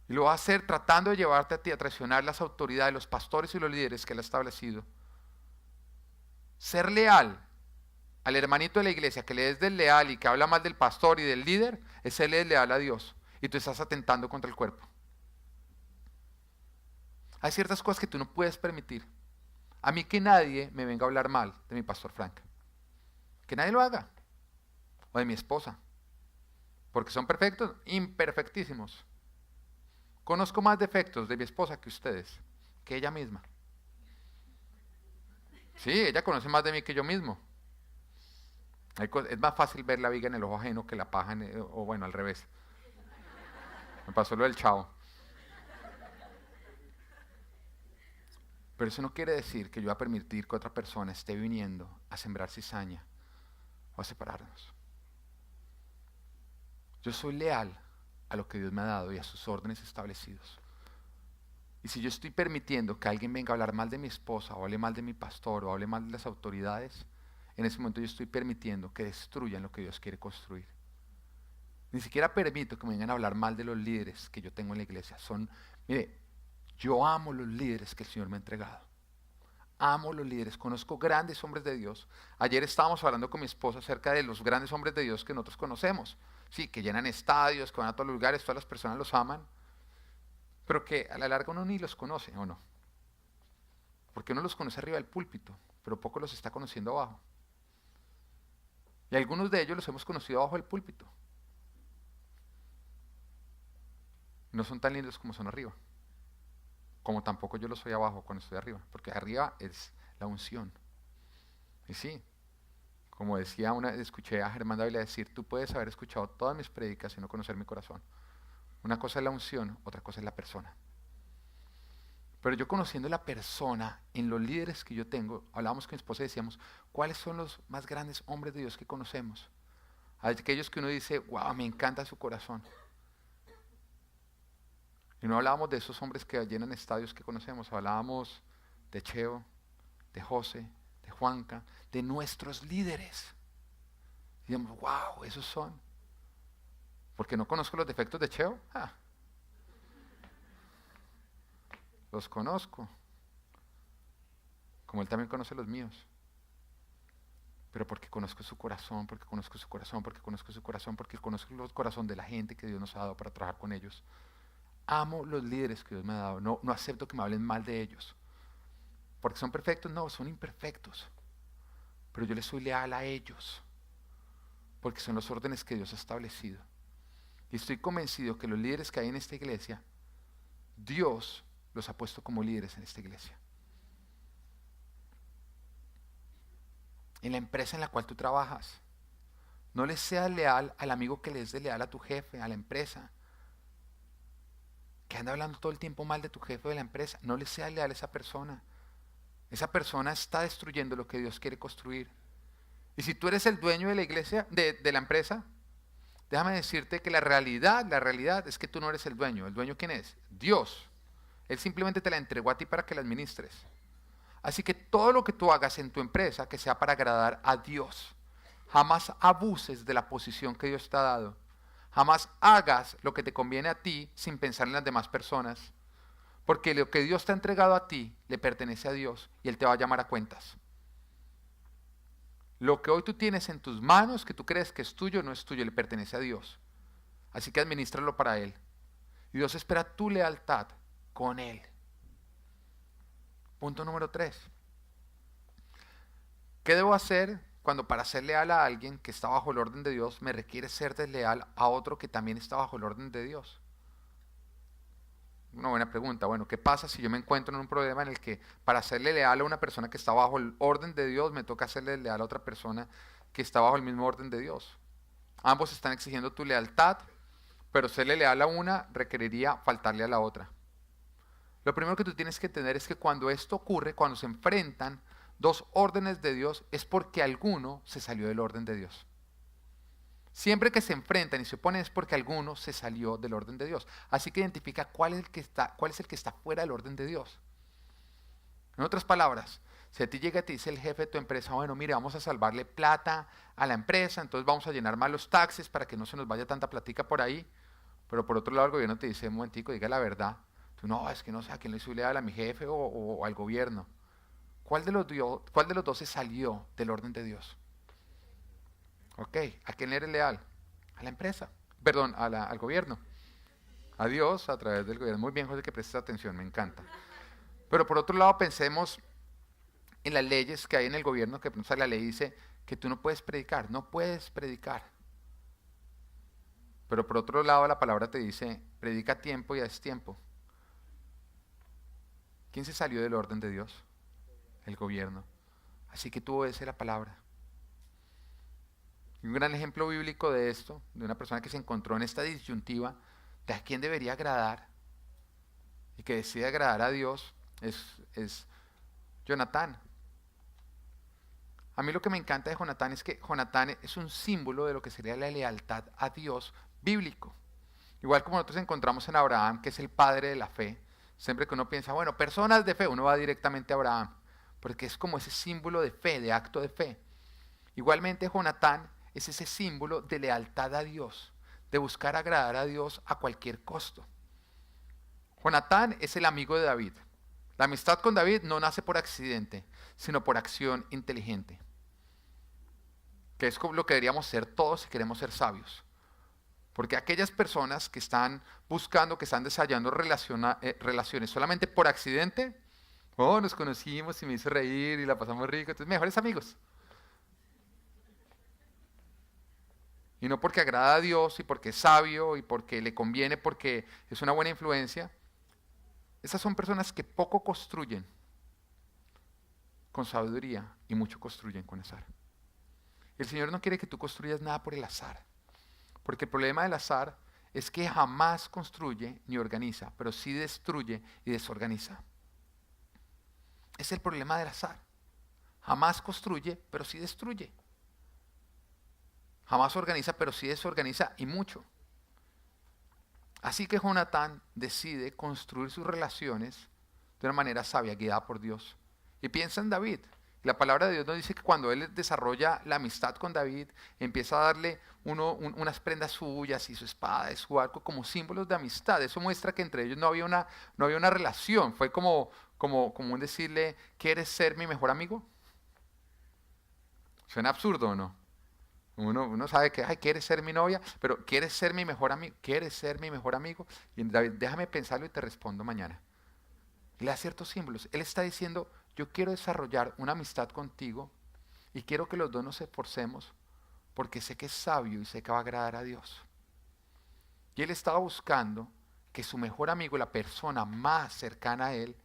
Y lo va a hacer tratando de llevarte a ti a traicionar las autoridades, los pastores y los líderes que Él ha establecido. Ser leal al hermanito de la iglesia que le es desleal y que habla mal del pastor y del líder, es serle desleal a Dios. Y tú estás atentando contra el cuerpo. Hay ciertas cosas que tú no puedes permitir. A mí que nadie me venga a hablar mal de mi pastor Frank. Que nadie lo haga. O de mi esposa. Porque son perfectos, imperfectísimos. Conozco más defectos de mi esposa que ustedes, que ella misma. Sí, ella conoce más de mí que yo mismo. Es más fácil ver la viga en el ojo ajeno que la paja o bueno, al revés. Me pasó lo del chavo. Pero eso no quiere decir que yo voy a permitir que otra persona esté viniendo a sembrar cizaña o a separarnos. Yo soy leal a lo que Dios me ha dado y a sus órdenes establecidos. Y si yo estoy permitiendo que alguien venga a hablar mal de mi esposa, o hable mal de mi pastor, o hable mal de las autoridades, en ese momento yo estoy permitiendo que destruyan lo que Dios quiere construir. Ni siquiera permito que me vengan a hablar mal de los líderes que yo tengo en la iglesia. Mire, yo amo los líderes que el Señor me ha entregado. Amo los líderes, conozco grandes hombres de Dios. Ayer estábamos hablando con mi esposa acerca de los grandes hombres de Dios que nosotros conocemos. Sí, que llenan estadios, que van a todos los lugares, todas las personas los aman. Pero que a la larga uno ni los conoce, ¿o no? Porque uno los conoce arriba del púlpito, pero poco los está conociendo abajo. Y algunos de ellos los hemos conocido abajo del púlpito. No son tan lindos como son arriba. Como tampoco yo lo soy abajo cuando estoy arriba, porque arriba es la unción. Y sí, como decía escuché a Germán Dávila decir, tú puedes haber escuchado todas mis prédicas y no conocer mi corazón. Una cosa es la unción, otra cosa es la persona. Pero yo conociendo la persona en los líderes que yo tengo, hablábamos con mi esposa y decíamos, ¿cuáles son los más grandes hombres de Dios que conocemos? Aquellos que uno dice, wow, me encanta su corazón. Y no hablábamos de esos hombres que llenan estadios que conocemos, hablábamos de Cheo, de José, de Juanca, de nuestros líderes. Y decíamos, wow, esos son. Porque no conozco los defectos de Cheo. Los conozco. Como él también conoce los míos. pero porque conozco su corazón, porque conozco su corazón, porque conozco su corazón, porque conozco el corazón de la gente que Dios nos ha dado para trabajar con ellos. Amo los líderes que Dios me ha dado, no acepto que me hablen mal de ellos. ¿Porque son perfectos? No, son imperfectos. Pero yo les soy leal a ellos, porque son los órdenes que Dios ha establecido. Y estoy convencido que los líderes que hay en esta iglesia, Dios los ha puesto como líderes en esta iglesia. En la empresa en la cual tú trabajas, no le seas leal al amigo que le es leal a tu jefe, a la empresa, que anda hablando todo el tiempo mal de tu jefe de la empresa. No le seas leal a esa persona. Esa persona está destruyendo lo que Dios quiere construir. Y si tú eres el dueño de la iglesia, de la empresa, déjame decirte que la realidad es que tú no eres el dueño. ¿El dueño quién es? Dios. Él simplemente te la entregó a ti para que la administres. Así que todo lo que tú hagas en tu empresa, que sea para agradar a Dios. Jamás abuses de la posición que Dios te ha dado. Jamás hagas lo que te conviene a ti sin pensar en las demás personas. Porque lo que Dios te ha entregado a ti le pertenece a Dios y Él te va a llamar a cuentas. Lo que hoy tú tienes en tus manos, que tú crees que es tuyo, no es tuyo, le pertenece a Dios. Así que administralo para Él. Y Dios espera tu lealtad con Él. Punto número 3. ¿Qué debo hacer cuando para ser leal a alguien que está bajo el orden de Dios me requiere ser desleal a otro que también está bajo el orden de Dios? Una buena pregunta. Bueno, ¿qué pasa si yo me encuentro en un problema en el que para serle leal a una persona que está bajo el orden de Dios me toca serle leal a otra persona que está bajo el mismo orden de Dios? Ambos están exigiendo tu lealtad, pero serle leal a una requeriría faltarle a la otra. Lo primero que tú tienes que entender es que cuando esto ocurre, cuando se enfrentan dos órdenes de Dios, es porque alguno se salió del orden de Dios. Siempre que se enfrentan y se oponen es porque alguno se salió del orden de Dios. Así que identifica cuál es el que está fuera del orden de Dios. En otras palabras, si a ti llega y te dice el jefe de tu empresa, bueno, mire, vamos a salvarle plata a la empresa, entonces vamos a llenar más los taxes para que no se nos vaya tanta platica por ahí, pero por otro lado el gobierno te dice, un momentico, diga la verdad. Tú, no, es que no sé a quién le soy leal, a mi jefe o al gobierno. ¿Cuál de los dos se salió del orden de Dios? Ok, ¿a quién eres leal? A la empresa, perdón, al gobierno. A Dios a través del gobierno. Muy bien, José, que prestes atención, me encanta. Pero por otro lado, pensemos en las leyes que hay en el gobierno, que la ley dice que tú no puedes predicar, no puedes predicar. Pero por otro lado, la palabra te dice, predica a tiempo y a destiempo. ¿Quién se salió del orden de Dios? El gobierno. Así que tú obedeces la palabra. Y un gran ejemplo bíblico de esto, de una persona que se encontró en esta disyuntiva de a quién debería agradar y que decide agradar a Dios, es Jonatán. A mí lo que me encanta de Jonatán es que Jonatán es un símbolo de lo que sería la lealtad a Dios bíblico. Igual como nosotros encontramos en Abraham, que es el padre de la fe. Siempre que uno piensa, bueno, personas de fe, uno va directamente a Abraham, porque es como ese símbolo de fe, de acto de fe. Igualmente Jonatán es ese símbolo de lealtad a Dios, de buscar agradar a Dios a cualquier costo. Jonatán es el amigo de David. La amistad con David no nace por accidente, sino por acción inteligente, que es lo que deberíamos ser todos si queremos ser sabios. Porque aquellas personas que están buscando, que están desarrollando relaciones solamente por accidente, oh, nos conocimos y me hizo reír y la pasamos rico, entonces mejores amigos. Y no porque agrada a Dios y porque es sabio y porque le conviene, porque es una buena influencia. Esas son personas que poco construyen con sabiduría y mucho construyen con azar. El Señor no quiere que tú construyas nada por el azar. Porque el problema del azar es que jamás construye ni organiza, pero sí destruye y desorganiza. Es el problema del azar. Jamás construye, pero sí destruye. Jamás organiza, pero sí desorganiza y mucho. Así que Jonatán decide construir sus relaciones de una manera sabia, guiada por Dios. Y piensa en David. La palabra de Dios nos dice que cuando él desarrolla la amistad con David, empieza a darle unas prendas suyas y su espada y su arco como símbolos de amistad. Eso muestra que entre ellos no había una relación. Fue como un decirle, ¿quieres ser mi mejor amigo? O Suena absurdo, ¿o no? Uno sabe que, ay, ¿quieres ser mi novia? Pero ¿quieres ser mi mejor amigo? ¿Quieres ser mi mejor amigo? Y David, déjame pensarlo y te respondo mañana. Le da ciertos símbolos. Él está diciendo, yo quiero desarrollar una amistad contigo y quiero que los dos nos esforcemos porque sé que es sabio y sé que va a agradar a Dios. Y él estaba buscando que su mejor amigo, la persona más cercana a él,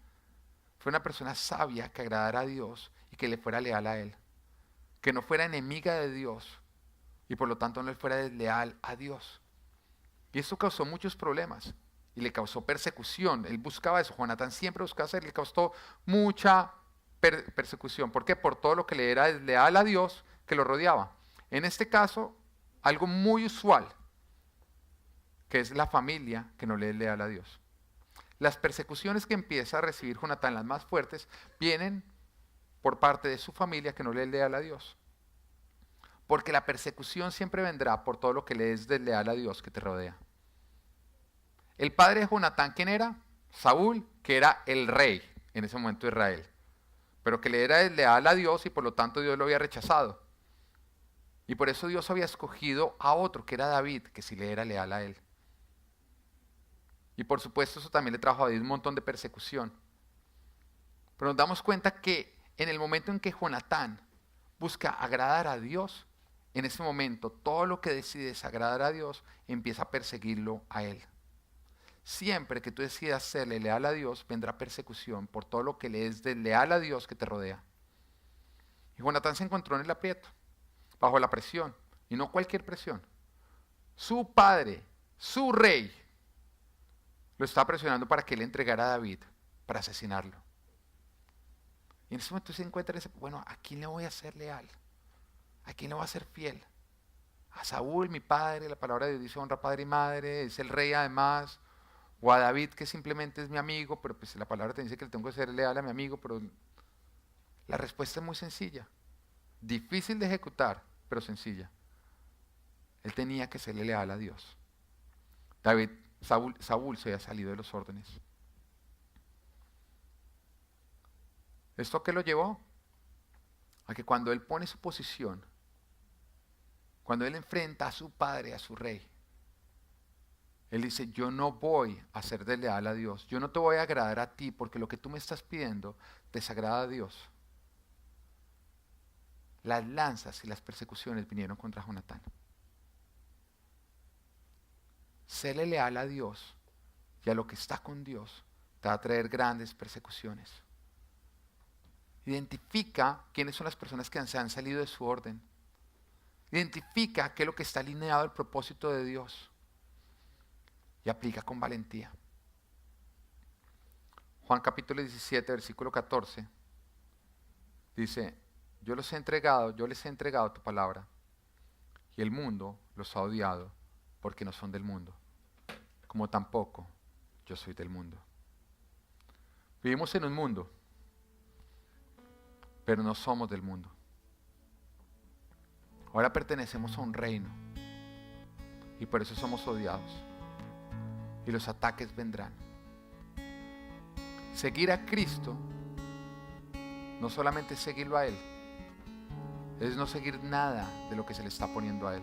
fuera una persona sabia que agradara a Dios y que le fuera leal a él. Que no fuera enemiga de Dios y por lo tanto no le fuera desleal a Dios. Y esto causó muchos problemas y le causó persecución. Él buscaba eso, Jonatán siempre buscaba hacer, le causó mucha persecución. ¿Por qué? Por todo lo que le era desleal a Dios que lo rodeaba. En este caso, algo muy usual, que es la familia que no le es leal a Dios. Las persecuciones que empieza a recibir Jonatán, las más fuertes, vienen por parte de su familia que no le es leal a Dios. Porque la persecución siempre vendrá por todo lo que le es desleal a Dios que te rodea. El padre de Jonatán, ¿quién era? Saúl, que era el rey en ese momento de Israel. Pero que le era desleal a Dios y por lo tanto Dios lo había rechazado. Y por eso Dios había escogido a otro, que era David, que sí le era leal a él. Y por supuesto eso también le trajo a David un montón de persecución. Pero nos damos cuenta que en el momento en que Jonatán busca agradar a Dios, en ese momento todo lo que decides agradar a Dios empieza a perseguirlo a él. Siempre que tú decidas serle leal a Dios, vendrá persecución por todo lo que le es desleal a Dios que te rodea. Y Jonatán se encontró en el aprieto, bajo la presión, y no cualquier presión. Su padre, su rey, lo estaba presionando para que él entregara a David, para asesinarlo. Y en ese momento se encuentra ese, bueno, ¿a quién le voy a ser leal? ¿A quién le voy a ser fiel? A Saúl, mi padre, la palabra de Dios dice honra padre y madre, es el rey además, o a David que simplemente es mi amigo, pero pues la palabra te dice que le tengo que ser leal a mi amigo, pero la respuesta es muy sencilla, difícil de ejecutar, pero sencilla. Él tenía que serle leal a Dios. Saúl se había salido de los órdenes. ¿Esto qué lo llevó? A que cuando él pone su posición, cuando él enfrenta a su padre, a su rey, él dice, yo no voy a ser desleal a Dios, yo no te voy a agradar a ti porque lo que tú me estás pidiendo desagrada a Dios. Las lanzas y las persecuciones vinieron contra Jonatán. Séle leal a Dios y a lo que está con Dios te va a traer grandes persecuciones. Identifica quiénes son las personas que se han salido de su orden. Identifica qué es lo que está alineado al propósito de Dios. Y aplica con valentía. Juan capítulo 17, versículo 14. Dice, yo les he entregado tu palabra. Y el mundo los ha odiado porque no son del mundo. Como tampoco yo soy del mundo. Vivimos en un mundo, pero no somos del mundo. Ahora pertenecemos a un reino y por eso somos odiados y los ataques vendrán. Seguir a Cristo no solamente es seguirlo a Él, es no seguir nada de lo que se le está poniendo a Él.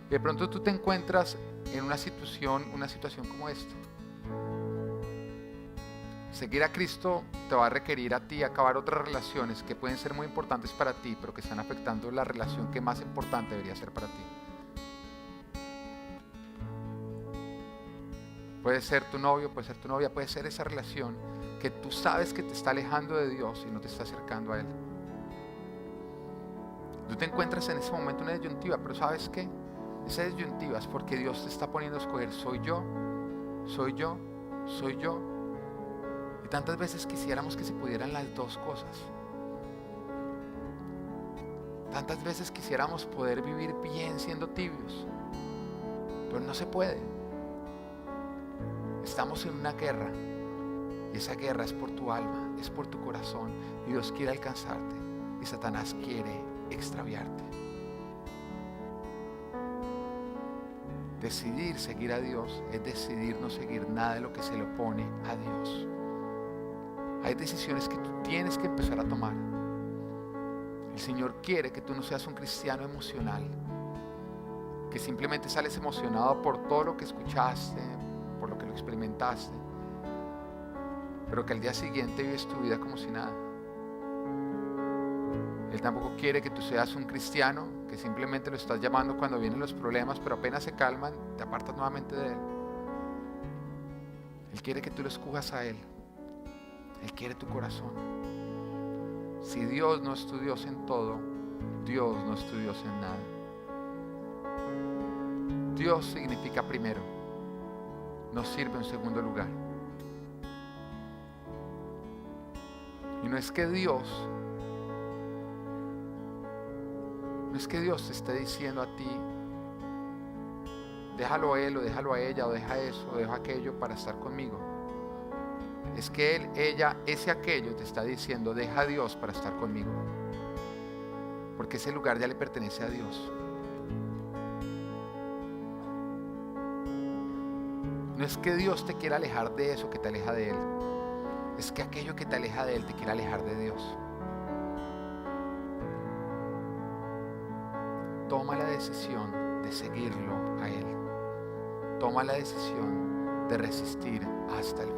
Y de pronto tú te encuentras en una situación como esta. Seguir a Cristo te va a requerir a ti acabar otras relaciones que pueden ser muy importantes para ti, pero que están afectando la relación que más importante debería ser para ti. Puede ser tu novio, puede ser tu novia, puede ser esa relación que tú sabes que te está alejando de Dios y no te está acercando a Él. Tú te encuentras en ese momento una disyuntiva, pero ¿sabes qué? Esa disyuntiva es porque Dios te está poniendo a escoger, soy yo, soy yo, soy yo. Y tantas veces quisiéramos que se pudieran las dos cosas. Tantas veces quisiéramos poder vivir bien siendo tibios, pero no se puede. Estamos en una guerra y esa guerra es por tu alma, es por tu corazón y Dios quiere alcanzarte y Satanás quiere extraviarte. Decidir seguir a Dios es decidir no seguir nada de lo que se le opone a Dios. Hay decisiones que tú tienes que empezar a tomar. El Señor quiere que tú no seas un cristiano emocional, que simplemente sales emocionado por todo lo que escuchaste, por lo que lo experimentaste, pero que al día siguiente vives tu vida como si nada. Él tampoco quiere que tú seas un cristiano que simplemente lo estás llamando cuando vienen los problemas, pero apenas se calman, te apartas nuevamente de Él. Él quiere que tú lo escojas a Él. Él quiere tu corazón. Si Dios no es tu Dios en todo, Dios no es tu Dios en nada. Dios significa primero, no sirve en segundo lugar. Y no es que Dios te esté diciendo a ti, déjalo a él o déjalo a ella o deja eso o deja aquello para estar conmigo. Es que él, ella, ese aquello te está diciendo, deja a Dios para estar conmigo. Porque ese lugar ya le pertenece a Dios. No es que Dios te quiera alejar de eso que te aleja de Él. Es que aquello que te aleja de Él te quiere alejar de Dios. Toma la decisión de seguirlo a Él. Toma la decisión de resistir hasta el